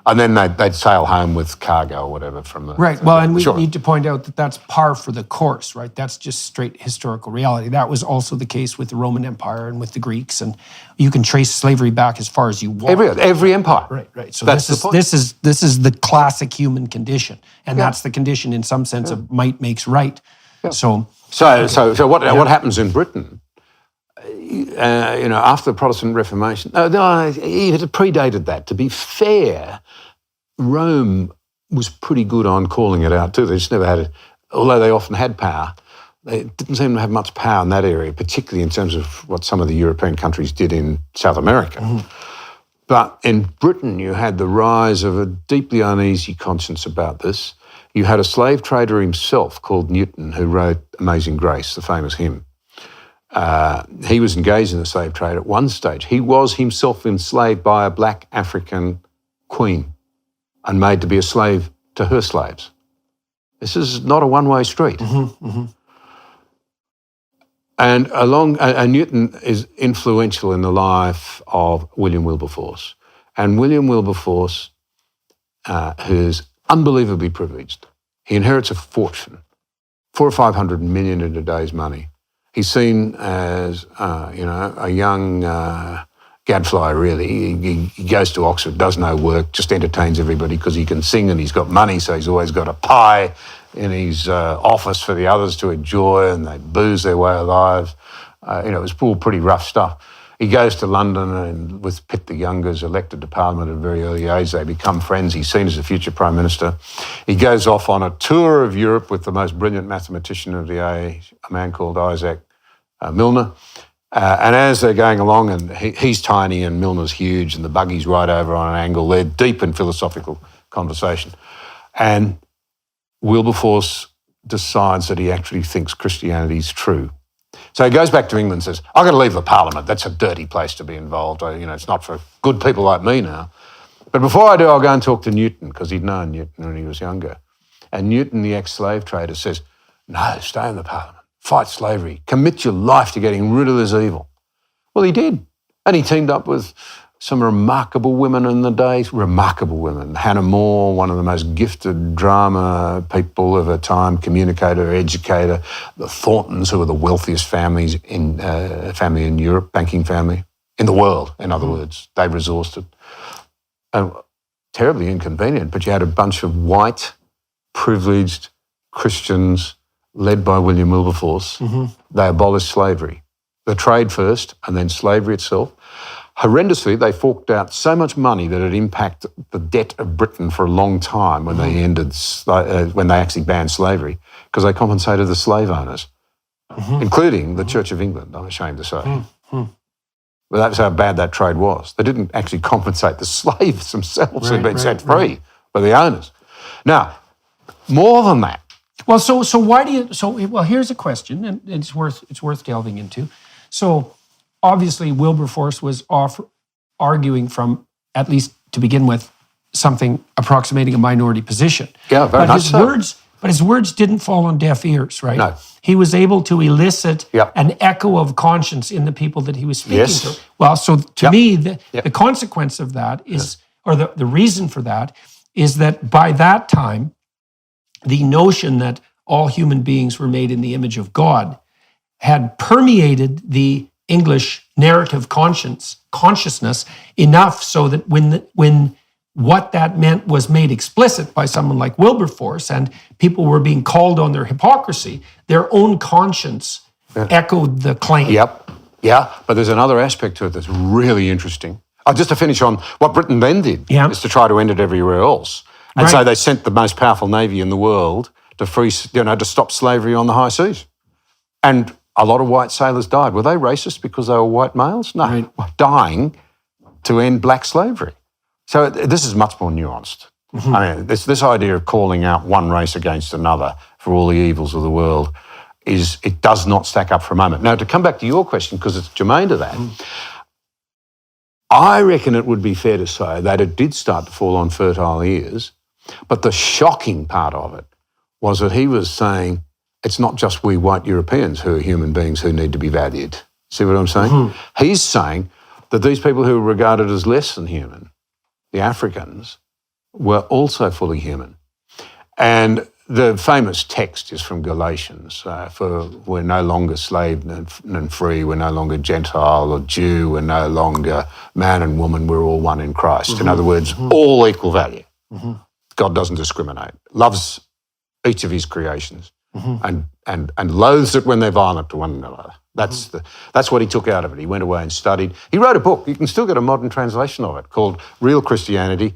And then they'd sail home with cargo or whatever from the... Right, well, and we need to point out that that's par for the course, right? That's just straight historical reality. That was also the case with the Roman Empire and with the Greeks, and you can trace slavery back as far as you want. Every empire. Right. So this is the classic human condition, and that's the condition in some sense of might makes right. So what happens in Britain? You know, after the Protestant Reformation, it predated that. To be fair, Rome was pretty good on calling it out too. They just never had it, although they often had power. They didn't seem to have much power in that area, particularly in terms of what some of the European countries did in South America. But in Britain, you had the rise of a deeply uneasy conscience about this. You had a slave trader himself called Newton who wrote Amazing Grace, the famous hymn. He was engaged in the slave trade at one stage. He was himself enslaved by a black African queen and made to be a slave to her slaves. This is not a one-way street. And Newton is influential in the life of William Wilberforce. And William Wilberforce, who's unbelievably privileged, he inherits a fortune, 400 or 500 million in today's money. He's seen as, a young gadfly, really. He goes to Oxford, does no work, just entertains everybody because he can sing and he's got money, so he's always got a pie in his office for the others to enjoy, and they booze their way of lives. It was all pretty rough stuff. He goes to London and with Pitt the Younger is elected to Parliament at a very early age. They become friends. He's seen as a future Prime Minister. He goes off on a tour of Europe with the most brilliant mathematician of the age, a man called Isaac Milner. And as they're going along, and he's tiny and Milner's huge and the buggy's right over on an angle, they're deep in philosophical conversation. And Wilberforce decides that he actually thinks Christianity's true. So he goes back to England and says, I've got to leave the Parliament. That's a dirty place to be involved. It's not for good people like me now. But before I do, I'll go and talk to Newton, because he'd known Newton when he was younger. And Newton, the ex-slave trader, says, no, stay in the Parliament. Fight slavery. Commit your life to getting rid of this evil. Well, he did. And he teamed up with some remarkable women in the day, remarkable women. Hannah More, one of the most gifted drama people of her time, communicator, educator. The Thorntons, who were the wealthiest family in Europe, banking family, in the world, in other words. They resourced it. Terribly inconvenient, but you had a bunch of white, privileged Christians led by William Wilberforce. They abolished slavery. The trade first and then slavery itself. Horrendously, they forked out so much money that it impacted the debt of Britain for a long time when they when they actually banned slavery, because they compensated the slave owners, including the Church of England, I'm ashamed to say. But that's how bad that trade was. They didn't actually compensate the slaves themselves who'd been set free, but the owners. Now, more than that. Well, so why do you? Well, here's a question, and it's worth delving into. So, obviously, Wilberforce was arguing from, at least to begin with, something approximating a minority position. Yeah, very much so. But his words didn't fall on deaf ears, right? No. He was able to elicit an echo of conscience in the people that he was speaking to. Well, so to me, the consequence of that is, or the reason for that, is that by that time, the notion that all human beings were made in the image of God had permeated the English narrative consciousness enough so that when what that meant was made explicit by someone like Wilberforce and people were being called on their hypocrisy, their own conscience echoed the claim. But there's another aspect to it that's really interesting. Just to finish on what Britain then did, is to try to end it everywhere else. And so they sent the most powerful navy in the world to stop slavery on the high seas. And a lot of white sailors died. Were they racist because they were white males? No, dying to end black slavery. So this is much more nuanced. I mean, this idea of calling out one race against another for all the evils of the world it does not stack up for a moment. Now, to come back to your question, because it's germane to that, I reckon it would be fair to say that it did start to fall on fertile ears, but the shocking part of it was that he was saying it's not just we white Europeans who are human beings who need to be valued. See what I'm saying? He's saying that these people who are regarded as less than human, the Africans, were also fully human. And the famous text is from Galatians, for we're no longer slave and free, we're no longer Gentile or Jew, we're no longer man and woman, we're all one in Christ. In other words, all equal value. God doesn't discriminate, loves each of his creations and loathes it when they're violent to one another. That's what he took out of it. He went away and studied. He wrote a book. You can still get a modern translation of it called Real Christianity.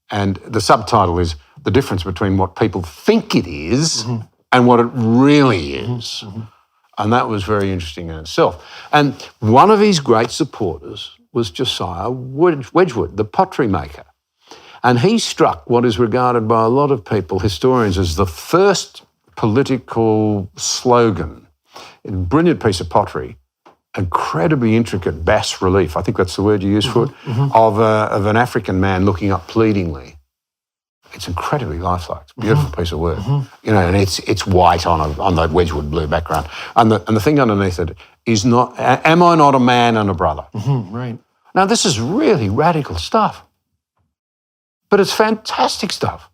And the subtitle is The Difference Between What People Think It Is and What It Really Is. And that was very interesting in itself. And one of his great supporters was Josiah Wedgwood, the pottery maker. And he struck what is regarded by a lot of people, historians, as the first political slogan. A brilliant piece of pottery, incredibly intricate bas relief, I think that's the word you use for it, of an African man looking up pleadingly. It's incredibly lifelike. It's a beautiful piece of work. And it's white on the Wedgwood blue background. And the thing underneath it is not, am I not a man and a brother? Right. Now, this is really radical stuff. But it's fantastic stuff.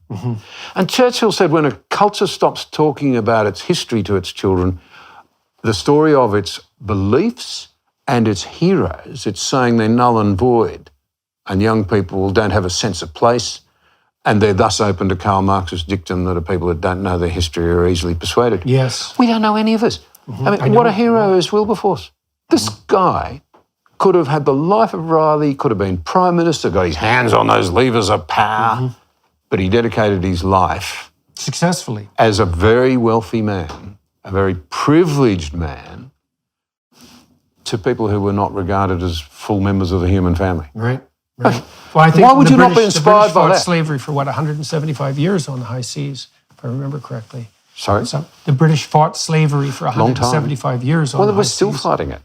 And Churchill said when a culture stops talking about its history to its children, the story of its beliefs and its heroes, it's saying they're null and void, and young people don't have a sense of place, and they're thus open to Karl Marx's dictum that people that don't know their history are easily persuaded. Yes. We don't know any of this. I mean, what a hero is Wilberforce. This guy could have had the life of Riley, could have been Prime Minister, got his hands on those levers of power, but he dedicated his life successfully as a very wealthy man, a very privileged man, to people who were not regarded as full members of the human family. Right. Well, I think why would you not be inspired by that? Slavery for 175 years on the high seas, if I remember correctly. Sorry? So the British fought slavery for 175 years on the high seas. Well, they were still fighting it.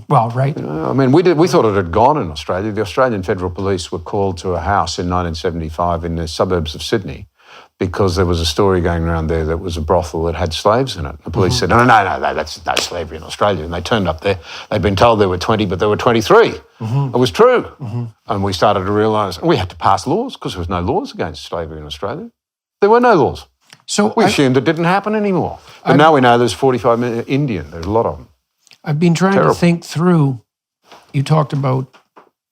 Well, right. I mean, we thought it had gone in Australia. The Australian Federal Police were called to a house in 1975 in the suburbs of Sydney because there was a story going around there that was a brothel that had slaves in it. The police said, no, that's no slavery in Australia. And they turned up there. They'd been told there were 20, but there were 23. It was true. And we started to realise, we had to pass laws because there was no laws against slavery in Australia. There were no laws. So we assumed it didn't happen anymore. But now we know there's 45 million Indian. There's a lot of them. I've been trying to think through, you talked about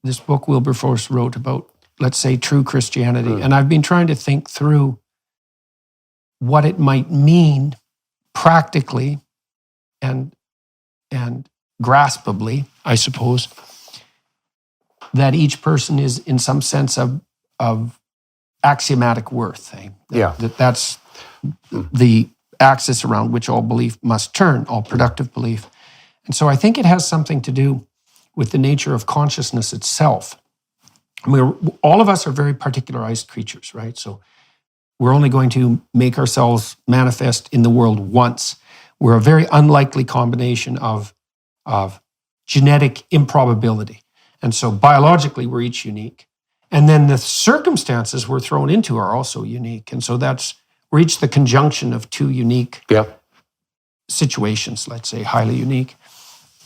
this book Wilberforce wrote about, let's say, true Christianity. And I've been trying to think through what it might mean practically and graspably, I suppose, that each person is in some sense of axiomatic worth. That's the axis around which all belief must turn, all productive belief. And so I think it has something to do with the nature of consciousness itself. All of us are very particularized creatures, right? So we're only going to make ourselves manifest in the world once. We're a very unlikely combination of genetic improbability. And so biologically, we're each unique. And then the circumstances we're thrown into are also unique. And so we're each the conjunction of two unique situations, let's say, highly unique.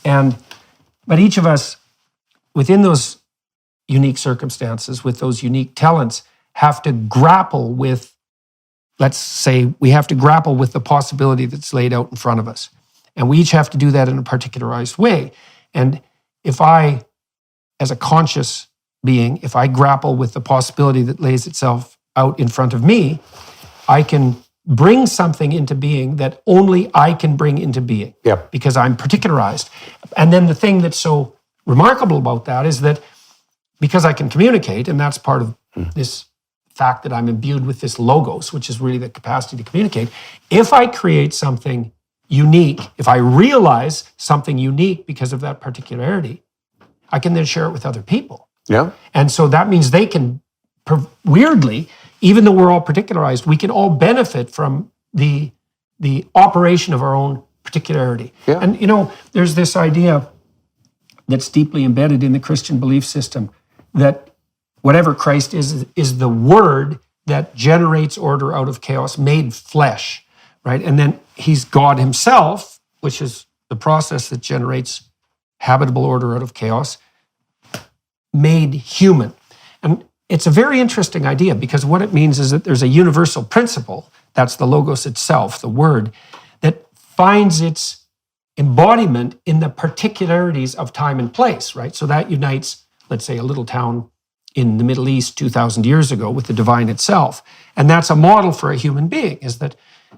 But each of us, within those unique circumstances, with those unique talents, have to grapple with, let's say, we have to grapple with the possibility that's laid out in front of us. And we each have to do that in a particularized way. And if I, as a conscious being, if I grapple with the possibility that lays itself out in front of me, I can bring something into being that only I can bring into being because I'm particularized. And then the thing that's so remarkable about that is that because I can communicate, and that's part of this fact that I'm imbued with this logos, which is really the capacity to communicate, if I create something unique, if I realize something unique because of that particularity, I can then share it with other people. And so that means they can, weirdly, even though we're all particularized, we can all benefit from the operation of our own particularity. And, there's this idea that's deeply embedded in the Christian belief system that whatever Christ is the word that generates order out of chaos, made flesh, right? And then he's God himself, which is the process that generates habitable order out of chaos, made human. And it's a very interesting idea because what it means is that there's a universal principle, that's the logos itself, the word, that finds its embodiment in the particularities of time and place, right? So that unites, let's say, a little town in the Middle East 2,000 years ago with the divine itself. And that's a model for a human being, is that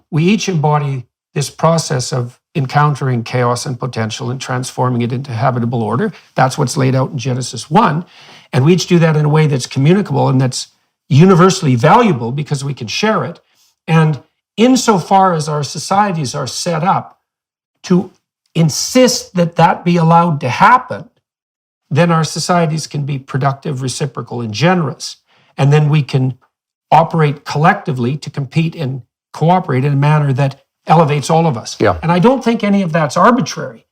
we each embody this process of encountering chaos and potential and transforming it into habitable order. That's what's laid out in Genesis 1. And we each do that in a way that's communicable and that's universally valuable because we can share it. And insofar as our societies are set up to insist that that be allowed to happen, then our societies can be productive, reciprocal, and generous. And then we can operate collectively to compete and cooperate in a manner that elevates all of us. And I don't think any of that's arbitrary.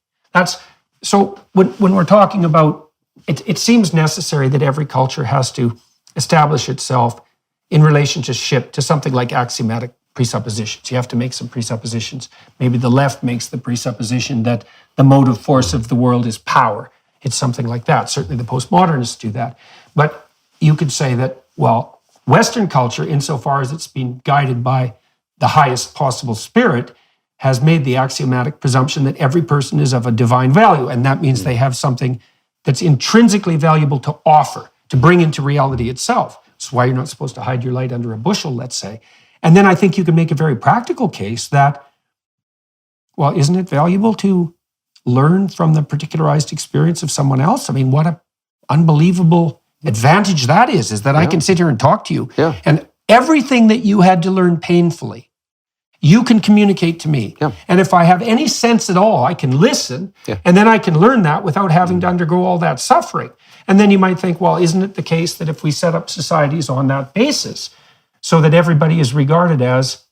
So when we're talking about, it seems necessary that every culture has to establish itself in relationship to something like axiomatic presuppositions. You have to make some presuppositions. Maybe the left makes the presupposition that the motive force of the world is power. It's something like that. Certainly the postmodernists do that. But you could say that, well, Western culture, insofar as it's been guided by the highest possible spirit, has made the axiomatic presumption that every person is of a divine value. And that means they have something that's intrinsically valuable to offer, to bring into reality itself. That's why you're not supposed to hide your light under a bushel, let's say. And then I think you can make a very practical case that, well, isn't it valuable to learn from the particularized experience of someone else? I mean, what an unbelievable advantage that is that I can sit here and talk to you. And everything that you had to learn painfully, you can communicate to me. And if I have any sense at all, I can listen, and then I can learn that without having to undergo all that suffering. And then you might think, well, isn't it the case that if we set up societies on that basis, so that everybody is regarded as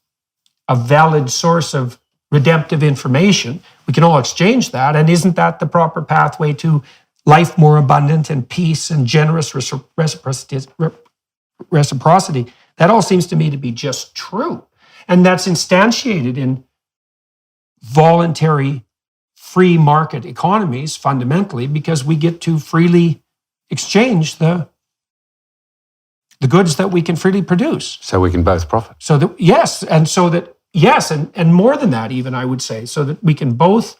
a valid source of redemptive information, we can all exchange that, and isn't that the proper pathway to life more abundant and peace and generous reciprocity That all seems to me to be just true. And that's instantiated in voluntary free market economies fundamentally, because we get to freely exchange the goods that we can freely produce. So we can both profit. So that, and more than that even, I would say, so that we can both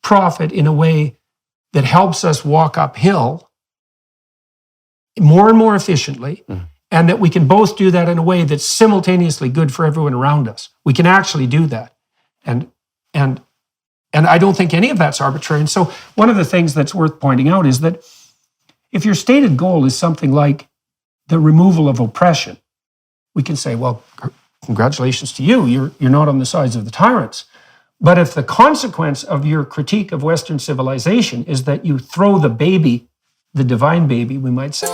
profit in a way that helps us walk uphill more and more efficiently, and that we can both do that in a way that's simultaneously good for everyone around us. We can actually do that. And I don't think any of that's arbitrary. And so one of the things that's worth pointing out is that if your stated goal is something like the removal of oppression, we can say, well, congratulations to you. You're not on the sides of the tyrants. But if the consequence of your critique of Western civilization is that you throw the baby, the divine baby, we might say,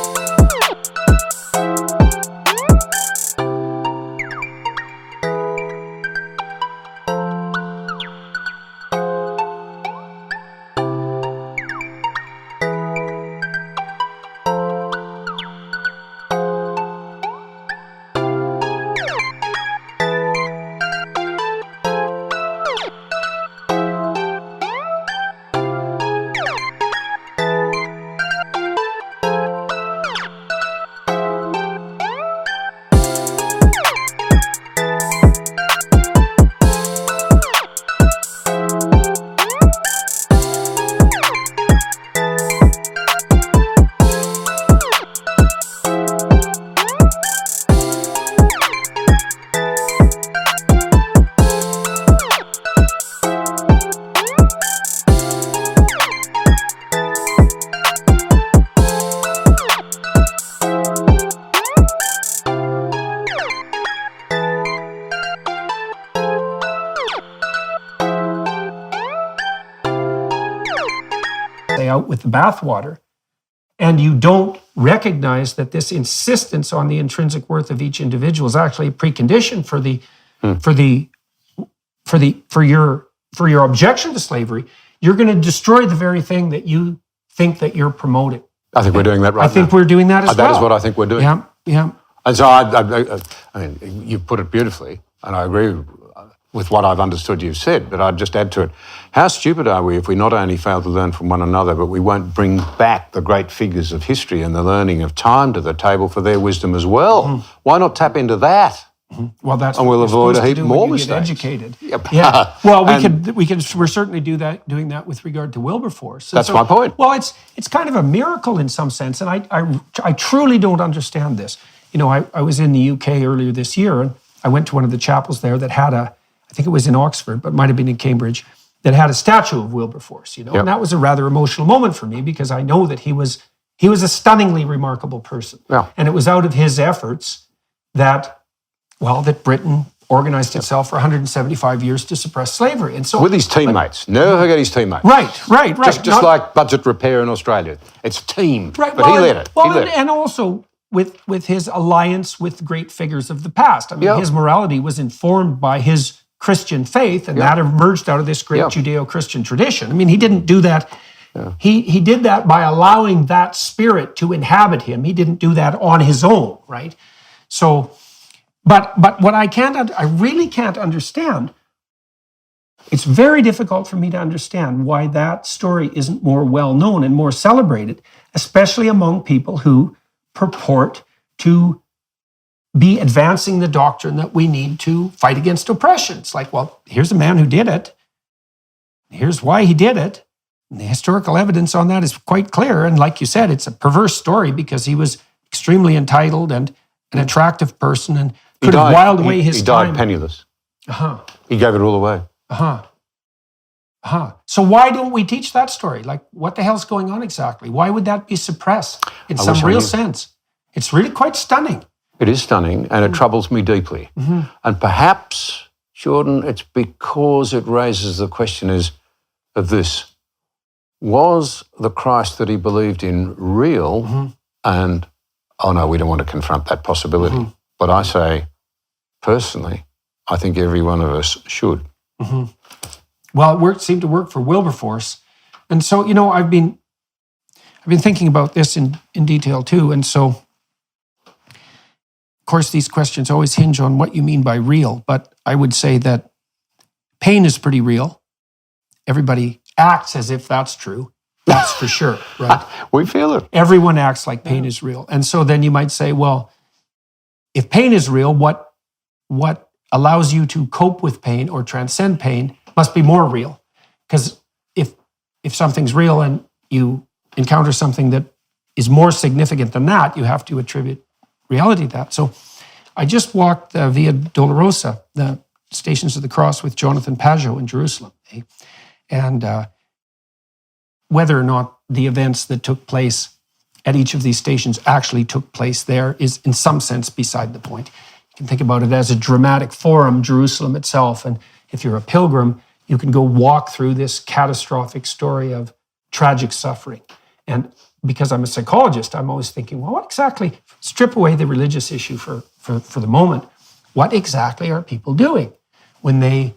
out with the bathwater, and you don't recognize that this insistence on the intrinsic worth of each individual is actually a precondition for your objection to slavery, you're going to destroy the very thing that you think that you're promoting. I think we're doing that right now. I think we're doing that as well. That is what I think we're doing. Yeah. And so I mean, you put it beautifully, and I agree with what I've understood you've said, but I'd just add to it, how stupid are we if we not only fail to learn from one another, but we won't bring back the great figures of history and the learning of time to the table for their wisdom as well? Mm-hmm. Why not tap into that? Mm-hmm. Well, that's and what we'll avoid a heap more you mistakes. Get educated. Yep. Yeah. Well, we're certainly doing that with regard to Wilberforce. That's my point. Well, it's kind of a miracle in some sense, and I truly don't understand this. You know, I was in the UK earlier this year, and I went to one of the chapels there that had I think it was in Oxford, but might have been in Cambridge, that had a statue of Wilberforce, you know, yep. And that was a rather emotional moment for me because I know that he was a stunningly remarkable person. Yeah. And it was out of his efforts that Britain organized itself for 175 years to suppress slavery. And so with his teammates. Never forget his teammates. Right. Just like budget repair in Australia. It's team. Right. But he led it. And also with his alliance with great figures of the past. I mean, his morality was informed by his Christian faith, and that emerged out of this great Judeo-Christian tradition. I mean, he didn't do that. Yeah. He did that by allowing that spirit to inhabit him. He didn't do that on his own, right? So, but what I really can't understand, it's very difficult for me to understand why that story isn't more well-known and more celebrated, especially among people who purport to be advancing the doctrine that we need to fight against oppression. It's like, well, here's a man who did it. Here's why he did it. And the historical evidence on that is quite clear. And like you said, it's a perverse story because he was extremely entitled and an attractive person and could have whiled away his time. He died penniless. Uh-huh. He gave it all away. Uh-huh. Uh-huh. So why don't we teach that story? Like, what the hell's going on exactly? Why would that be suppressed in some real sense? It's really quite stunning. It is stunning, and it troubles me deeply. Mm-hmm. And perhaps, Jordan, it's because it raises the question of this. Was the Christ that he believed in real? Mm-hmm. And, oh no, we don't want to confront that possibility. Mm-hmm. But I say, personally, I think every one of us should. Mm-hmm. Well, it seemed to work for Wilberforce. And so, you know, I've been thinking about this in detail too. And so, course, these questions always hinge on what you mean by real, but I would say that pain is pretty real. Everybody acts as if that's true. That's for sure, right? We feel it. Everyone acts like pain is real. And so then you might say, well, if pain is real, what allows you to cope with pain or transcend pain must be more real. Because if something's real and you encounter something that is more significant than that, you have to attribute reality to that. So I just walked Via Dolorosa, the Stations of the Cross, with Jonathan Pageau in Jerusalem. And whether or not the events that took place at each of these stations actually took place there is in some sense beside the point. You can think about it as a dramatic forum, Jerusalem itself. And if you're a pilgrim, you can go walk through this catastrophic story of tragic suffering. And because I'm a psychologist, I'm always thinking, well, what exactly, strip away the religious issue for the moment, what exactly are people doing when they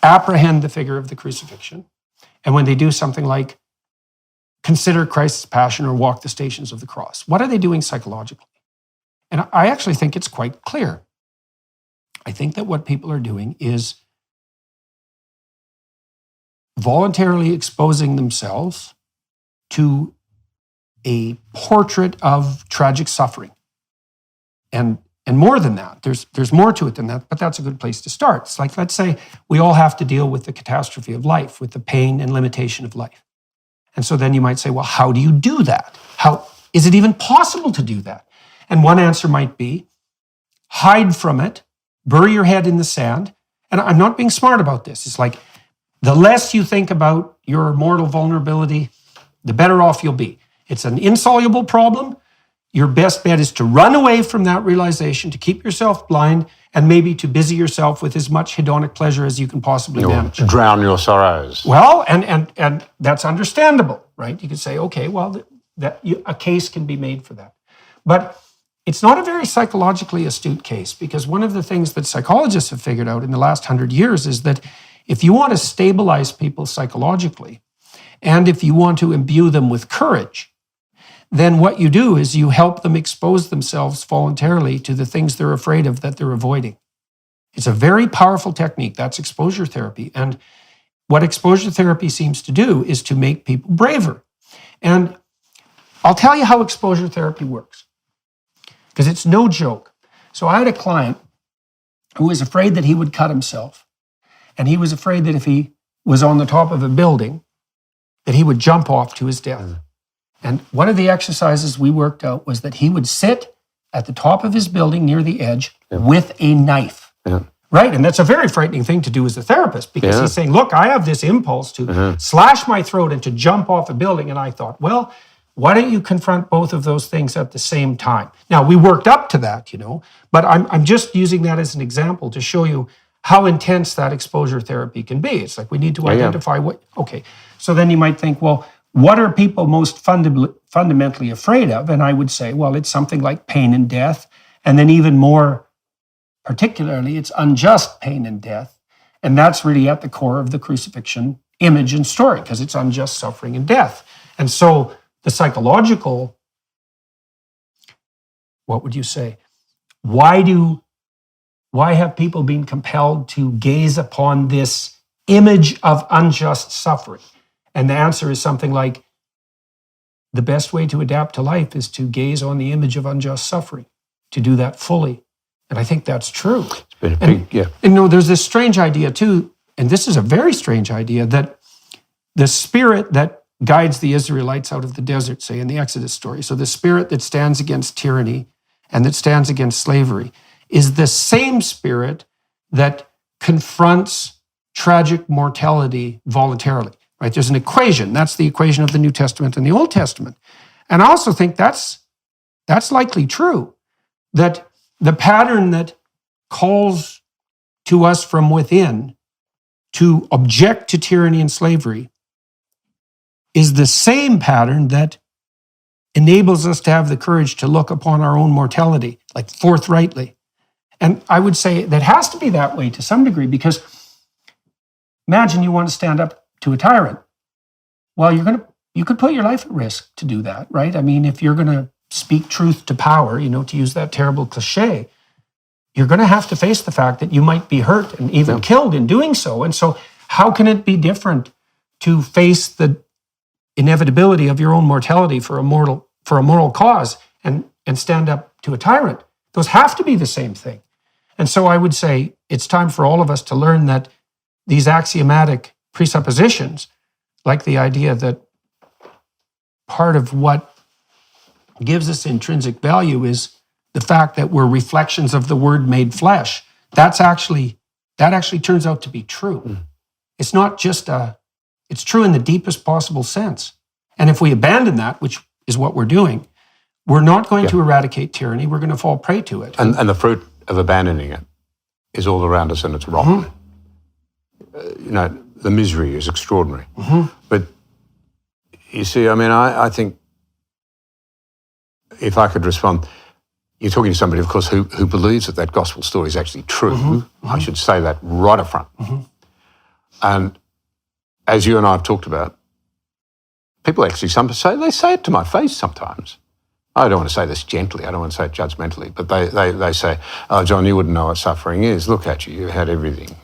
apprehend the figure of the crucifixion and when they do something like consider Christ's passion or walk the stations of the cross? What are they doing psychologically? And I actually think it's quite clear. I think that what people are doing is voluntarily exposing themselves to a portrait of tragic suffering. And more than that, there's more to it than that, but that's a good place to start. It's like, let's say we all have to deal with the catastrophe of life, with the pain and limitation of life. And so then you might say, well, how do you do that? How is it even possible to do that? And one answer might be hide from it, bury your head in the sand. And I'm not being smart about this. It's like the less you think about your mortal vulnerability, the better off you'll be. It's an insoluble problem. Your best bet is to run away from that realization, to keep yourself blind, and maybe to busy yourself with as much hedonic pleasure as you can possibly manage. Drown your sorrows. Well, and that's understandable, right? You could say, okay, well, a case can be made for that. But it's not a very psychologically astute case, because one of the things that psychologists have figured out in the last 100 years is that if you want to stabilize people psychologically, and if you want to imbue them with courage, then what you do is you help them expose themselves voluntarily to the things they're afraid of that they're avoiding. It's a very powerful technique. That's exposure therapy. And what exposure therapy seems to do is to make people braver. And I'll tell you how exposure therapy works, because it's no joke. So I had a client who was afraid that he would cut himself. And he was afraid that if he was on the top of a building, that he would jump off to his death. And one of the exercises we worked out was that he would sit at the top of his building near the edge with a knife. Right? And that's a very frightening thing to do as a therapist, because he's saying, look, I have this impulse to slash my throat and to jump off a building. And I thought, well, why don't you confront both of those things at the same time? Now, we worked up to that, but I'm just using that as an example to show you how intense that exposure therapy can be. It's like we need to identify okay. So then you might think, well, what are people most fundamentally afraid of? And I would say, well, it's something like pain and death. And then even more particularly, it's unjust pain and death. And that's really at the core of the crucifixion image and story, because it's unjust suffering and death. And so the psychological, what would you say? Why have people been compelled to gaze upon this image of unjust suffering? And the answer is something like, the best way to adapt to life is to gaze on the image of unjust suffering, to do that fully. And I think that's true. It's been a big, And there's this strange idea too, and this is a very strange idea, that the spirit that guides the Israelites out of the desert, say in the Exodus story, so the spirit that stands against tyranny and that stands against slavery, is the same spirit that confronts tragic mortality voluntarily. Right? There's an equation. That's the equation of the New Testament and the Old Testament. And I also think that's likely true, that the pattern that calls to us from within to object to tyranny and slavery is the same pattern that enables us to have the courage to look upon our own mortality, like forthrightly. And I would say that has to be that way to some degree, because imagine you want to stand up to a tyrant. Well, you could put your life at risk to do that, right? I mean, if you're going to speak truth to power, to use that terrible cliche, you're going to have to face the fact that you might be hurt and even killed in doing so. And so how can it be different to face the inevitability of your own mortality for a moral cause and stand up to a tyrant? Those have to be the same thing. And so I would say it's time for all of us to learn that these axiomatic presuppositions, like the idea that part of what gives us intrinsic value is the fact that we're reflections of the Word made flesh, that actually turns out to be true. It's not just it's true in the deepest possible sense. And if we abandon that, which is what we're doing, we're not going to eradicate tyranny, we're going to fall prey to it. And the fruit of abandoning it is all around us and it's rotten. The misery is extraordinary. But you see, I mean, I think if I could respond, you're talking to somebody, of course, who believes that gospel story is actually true. I should say that right up front. And as you and I have talked about, people actually they say it to my face sometimes. I don't want to say this gently, I don't want to say it judgmentally, but they say, "Oh, John, you wouldn't know what suffering is. Look at you, you've had everything,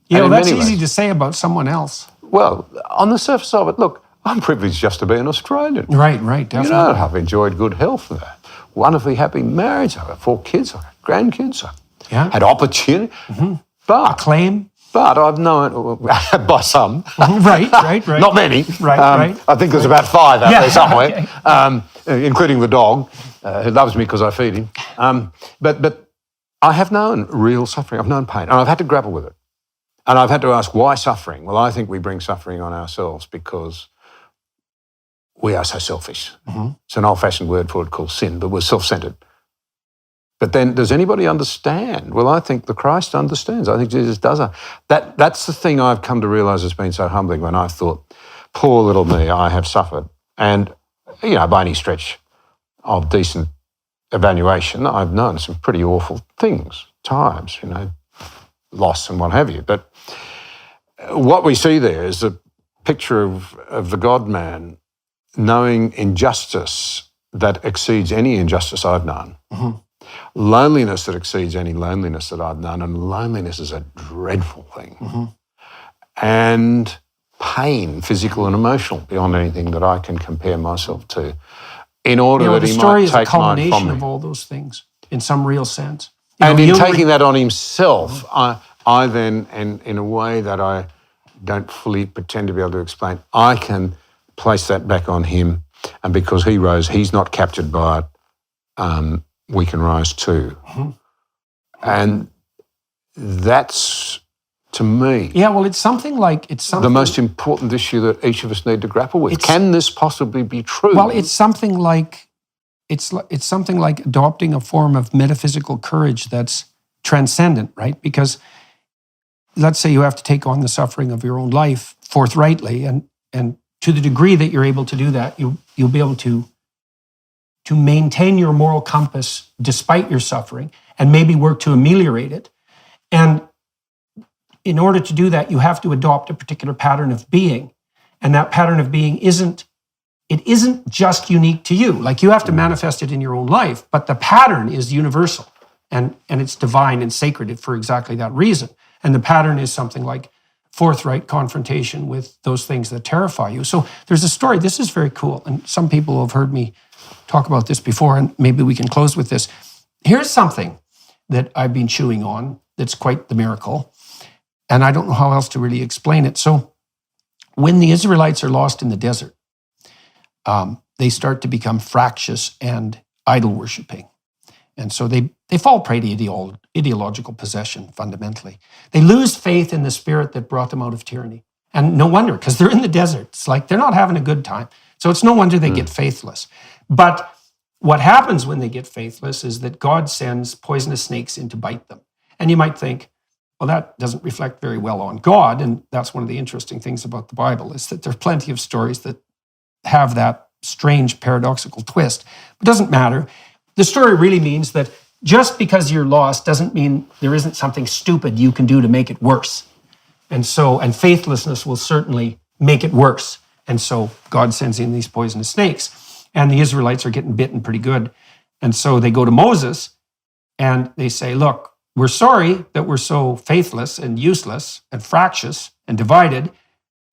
Yeah, well, that's easy to say about someone else. Well, on the surface of it, look, I'm privileged just to be an Australian. Right, definitely. I've enjoyed good health, wonderfully happy marriage, I've got 4 kids, I've got grandkids, I've had opportunity, but acclaim. But I've known, by some. Right. Not many. Right. I think there's about 5 out there somewhere, including the dog, who loves me because I feed him. But I have known real suffering. I've known pain, and I've had to grapple with it. And I've had to ask, why suffering? Well, I think we bring suffering on ourselves because we are so selfish. It's an old-fashioned word for it called sin, but we're self-centered. But then, does anybody understand? Well, I think the Christ understands. I think Jesus does. That's the thing I've come to realise has been so humbling when I've thought, poor little me, I have suffered. And, by any stretch of decent evaluation, I've known some pretty awful things, times, loss and what have you. But what we see there is a picture of the God-man knowing injustice that exceeds any injustice I've known. Loneliness that exceeds any loneliness that I've known, and loneliness is a dreadful thing. And pain, physical and emotional, beyond anything that I can compare myself to, in order that he might take mine from me. The story is a culmination of all those things, in some real sense. And in taking that on himself, I then, and in a way that I don't fully pretend to be able to explain, I can place that back on him, and because he rose, he's not captured by it. We can rise too. And that's, to me, it's something the most important issue that each of us need to grapple with. Can this possibly be true? Well, it's something like adopting a form of metaphysical courage that's transcendent, right? Because let's say you have to take on the suffering of your own life forthrightly, and to the degree that you're able to do that, you'll be able to maintain your moral compass despite your suffering and maybe work to ameliorate it. And in order to do that, you have to adopt a particular pattern of being. And that pattern of being isn't just unique to you. Like, you have to manifest it in your own life, but the pattern is universal and it's divine and sacred for exactly that reason. And the pattern is something like forthright confrontation with those things that terrify you. So there's a story, this is very cool, and some people have heard me talk about this before, and maybe we can close with this. Here's something that I've been chewing on that's quite the miracle, and I don't know how else to really explain it. So when the Israelites are lost in the desert, they start to become fractious and idol-worshipping. And so they fall prey to ideological possession, fundamentally. They lose faith in the spirit that brought them out of tyranny. And no wonder, because they're in the desert. It's like they're not having a good time. So it's no wonder they get faithless. But what happens when they get faithless is that God sends poisonous snakes in to bite them. And you might think, well, that doesn't reflect very well on God. And that's one of the interesting things about the Bible, is that there are plenty of stories that have that strange paradoxical twist. But it doesn't matter. The story really means that just because you're lost doesn't mean there isn't something stupid you can do to make it worse. And faithlessness will certainly make it worse. And so God sends in these poisonous snakes, and the Israelites are getting bitten pretty good. And so they go to Moses, And they say, look, we're sorry that we're so faithless and useless and fractious and divided,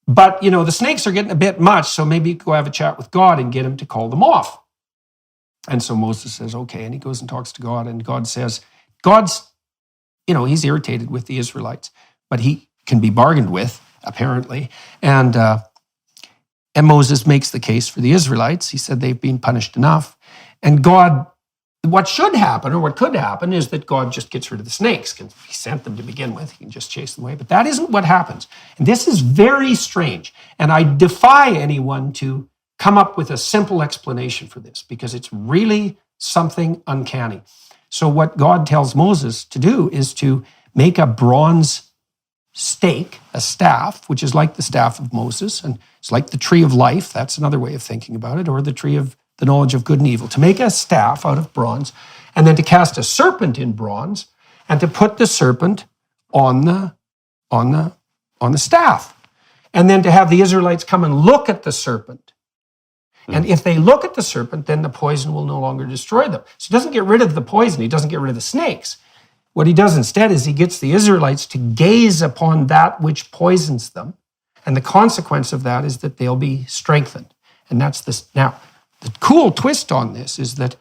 but, the snakes are getting a bit much, so maybe you go have a chat with God and get him to call them off. And so Moses says, okay, and he goes and talks to God, and God says, he's irritated with the Israelites, but he can be bargained with, apparently. And Moses makes the case for the Israelites. He said they've been punished enough. And God, what should happen, or what could happen, is that God just gets rid of the snakes, because he sent them to begin with. He can just chase them away. But that isn't what happens. And this is very strange. And I defy anyone to come up with a simple explanation for this, because it's really something uncanny. So what God tells Moses to do is to make a bronze stake, a staff, which is like the staff of Moses, and it's like the tree of life. That's another way of thinking about it, or the tree of the knowledge of good and evil. To make a staff out of bronze, and then to cast a serpent in bronze, and to put the serpent on the staff, and then to have the Israelites come and look at the serpent. And if they look at the serpent, then the poison will no longer destroy them. So he doesn't get rid of the poison. He doesn't get rid of the snakes. What he does instead is he gets the Israelites to gaze upon that which poisons them. And the consequence of that is that they'll be strengthened. And that's this. Now, the cool twist on this is that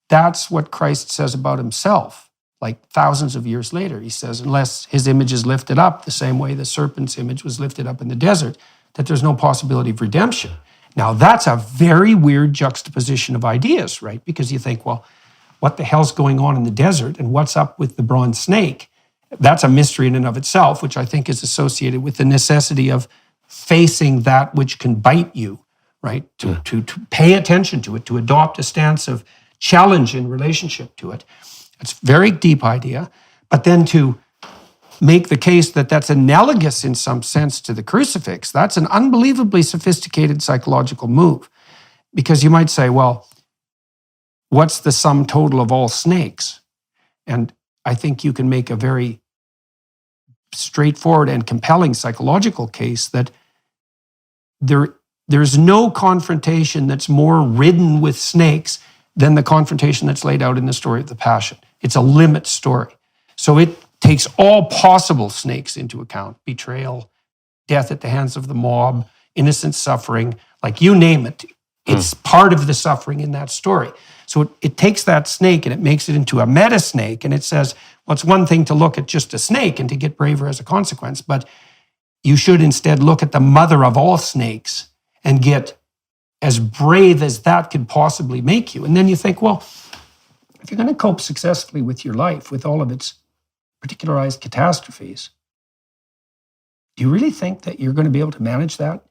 that's what Christ says about himself. Like thousands of years later, he says, unless his image is lifted up the same way the serpent's image was lifted up in the desert, that there's no possibility of redemption. Now, that's a very weird juxtaposition of ideas, right? Because you think, well, what the hell's going on in the desert and what's up with the bronze snake? That's a mystery in and of itself, which I think is associated with the necessity of facing that which can bite you, right? To pay attention to it, to adopt a stance of challenge in relationship to it. It's a very deep idea. But then to make the case that that's analogous in some sense to the crucifix, that's an unbelievably sophisticated psychological move. Because you might say, well, what's the sum total of all snakes? And I think you can make a very straightforward and compelling psychological case that there's no confrontation that's more ridden with snakes than the confrontation that's laid out in the story of the Passion. It's a limit story. So it takes all possible snakes into account: betrayal, death at the hands of the mob, innocent suffering, like you name it. It's part of the suffering in that story. So it takes that snake and it makes it into a meta snake, and it says, well, it's one thing to look at just a snake and to get braver as a consequence, but you should instead look at the mother of all snakes and get as brave as that could possibly make you. And then you think, well, if you're going to cope successfully with your life, with all of its particularized catastrophes, do you really think that you're going to be able to manage that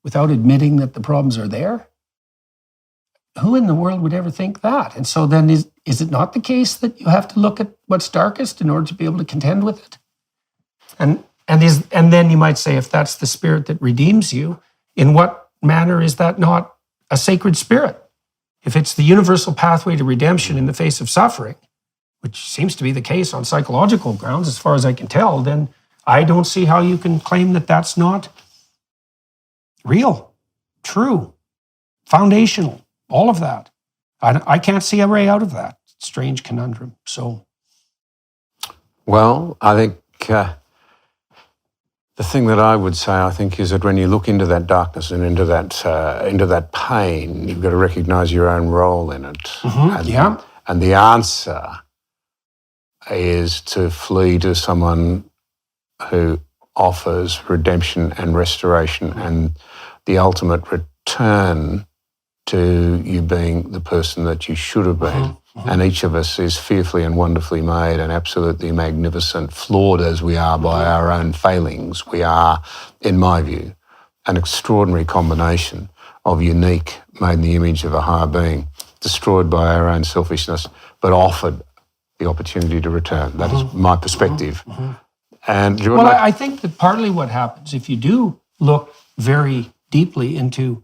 without admitting that the problems are there? Who in the world would ever think that? And so then is it not the case that you have to look at what's darkest in order to be able to contend with it? And then you might say, if that's the spirit that redeems you, in what manner is that not a sacred spirit? If it's the universal pathway to redemption in the face of suffering, which seems to be the case on psychological grounds, as far as I can tell, then I don't see how you can claim that that's not real, true, foundational, all of that. I can't see a way out of that strange conundrum. So, well, I think the thing that I would say, I think, is that when you look into that darkness and into that pain, you've got to recognise your own role in it. And the answer is to flee to someone who offers redemption and restoration and the ultimate return to you being the person that you should have been. And each of us is fearfully and wonderfully made and absolutely magnificent, flawed as we are by our own failings. We are, in my view, an extraordinary combination of unique, made in the image of a higher being, destroyed by our own selfishness, but offered the opportunity to return. That is my perspective. And well, I think that partly what happens, if you do look very deeply into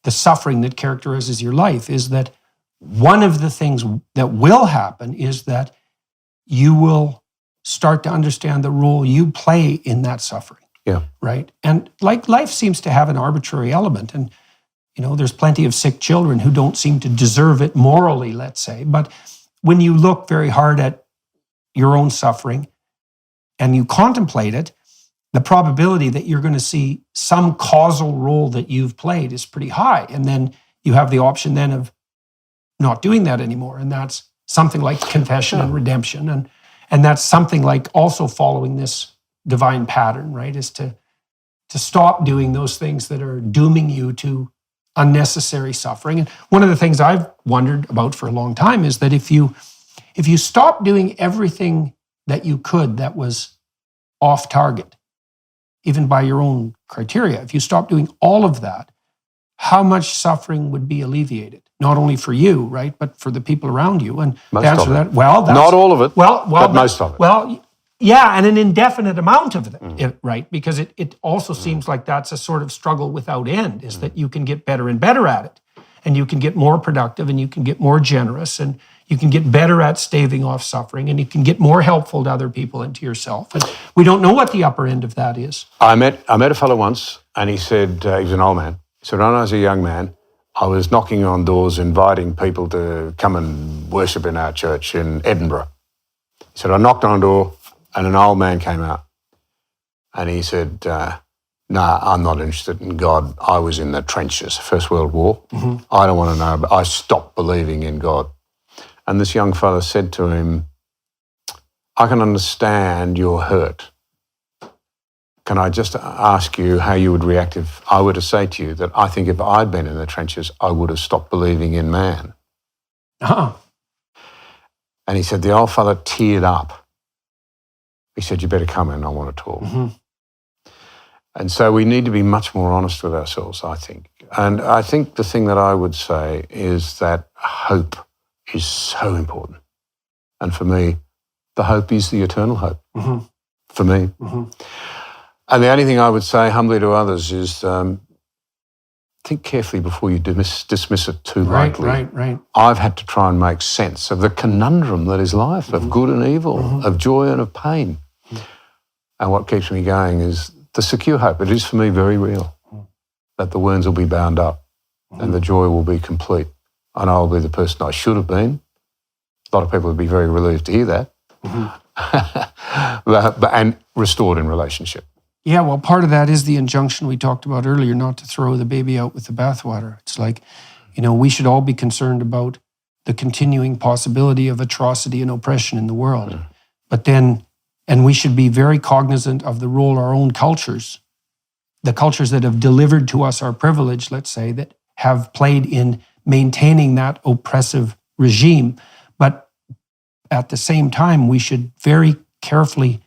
the suffering that characterizes your life, is that one of the things that will happen is that you will start to understand the role you play in that suffering. Yeah. Right? And like life seems to have an arbitrary element, and there's plenty of sick children who don't seem to deserve it morally, let's say, but when you look very hard at your own suffering and you contemplate it, the probability that you're going to see some causal role that you've played is pretty high. And then you have the option then of not doing that anymore. And that's something like confession and redemption. And that's something like also following this divine pattern, right? Is to stop doing those things that are dooming you to unnecessary suffering. And one of the things I've wondered about for a long time is that if you stop doing everything that you could that was off target, even by your own criteria, if you stop doing all of that, how much suffering would be alleviated? Not only for you, right, but for the people around you. And most the answer to that, well, that's, not all of it, but most of it. Well, yeah, and an indefinite amount of it, right? Because it also seems like that's a sort of struggle without end, is that you can get better and better at it, and you can get more productive, and you can get more generous, and you can get better at staving off suffering, and you can get more helpful to other people and to yourself. And we don't know what the upper end of that is. I met a fellow once, and he said, he was an old man. He said, when I was a young man, I was knocking on doors, inviting people to come and worship in our church in Edinburgh. He said, I knocked on a door, and an old man came out, and he said, nah, I'm not interested in God. I was in the trenches, First World War. I don't want to know, but I stopped believing in God. And this young fellow said to him, I can understand your hurt. Can I just ask you how you would react if I were to say to you that I think if I'd been in the trenches, I would have stopped believing in man? And he said, the old fellow teared up. He said, you better come in, I want to talk. And so we need to be much more honest with ourselves, I think. And I think the thing that I would say is that hope is so important. And for me, the hope is the eternal hope, for me. And the only thing I would say humbly to others is think carefully before you dismiss it too lightly. Right. I've had to try and make sense of the conundrum that is life, of good and evil, of joy and of pain. And what keeps me going is the secure hope. It is for me very real, that the wounds will be bound up and the joy will be complete. And I'll be the person I should have been. A lot of people would be very relieved to hear that. And restored in relationship. Yeah, well, part of that is the injunction we talked about earlier, not to throw the baby out with the bathwater. It's like, we should all be concerned about the continuing possibility of atrocity and oppression in the world. But then, and we should be very cognizant of the role our own cultures, the cultures that have delivered to us our privilege, let's say, that have played in maintaining that oppressive regime. But at the same time, we should very carefully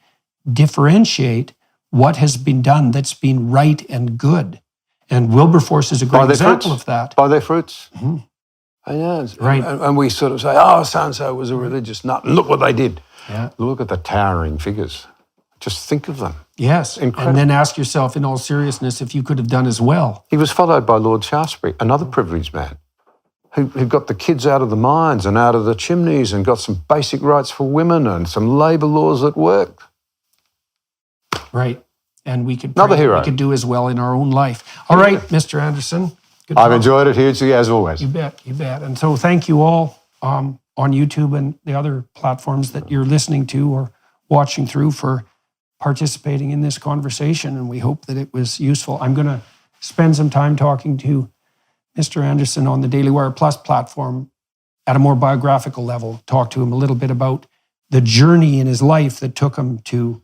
differentiate what has been done that's been right and good. And Wilberforce is a great example of that. By their fruits. I know. Right. And we sort of say, oh, so-and-so was a religious nut. And look what they did. Yeah. Look at the towering figures. Just think of them. Yes. Incredible. And then ask yourself in all seriousness if you could have done as well. He was followed by Lord Shaftesbury, another privileged man, who got the kids out of the mines and out of the chimneys and got some basic rights for women and some labour laws that worked. Right. And we could Another hero. We could do as well in our own life. All right, Mr. Anderson. Good I've talk. enjoyed it hugely, as always. You bet. And so thank you all on YouTube and the other platforms that you're listening to or watching through for participating in this conversation. And we hope that it was useful. I'm going to spend some time talking to Mr. Anderson on the Daily Wire Plus platform at a more biographical level, talk to him a little bit about the journey in his life that took him to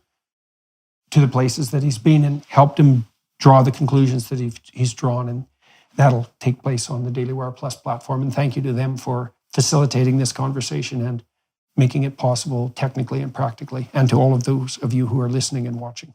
the places that he's been and helped him draw the conclusions that he's drawn. And that'll take place on the Daily Wire Plus platform. And thank you to them for facilitating this conversation and making it possible technically and practically, and to all of those of you who are listening and watching.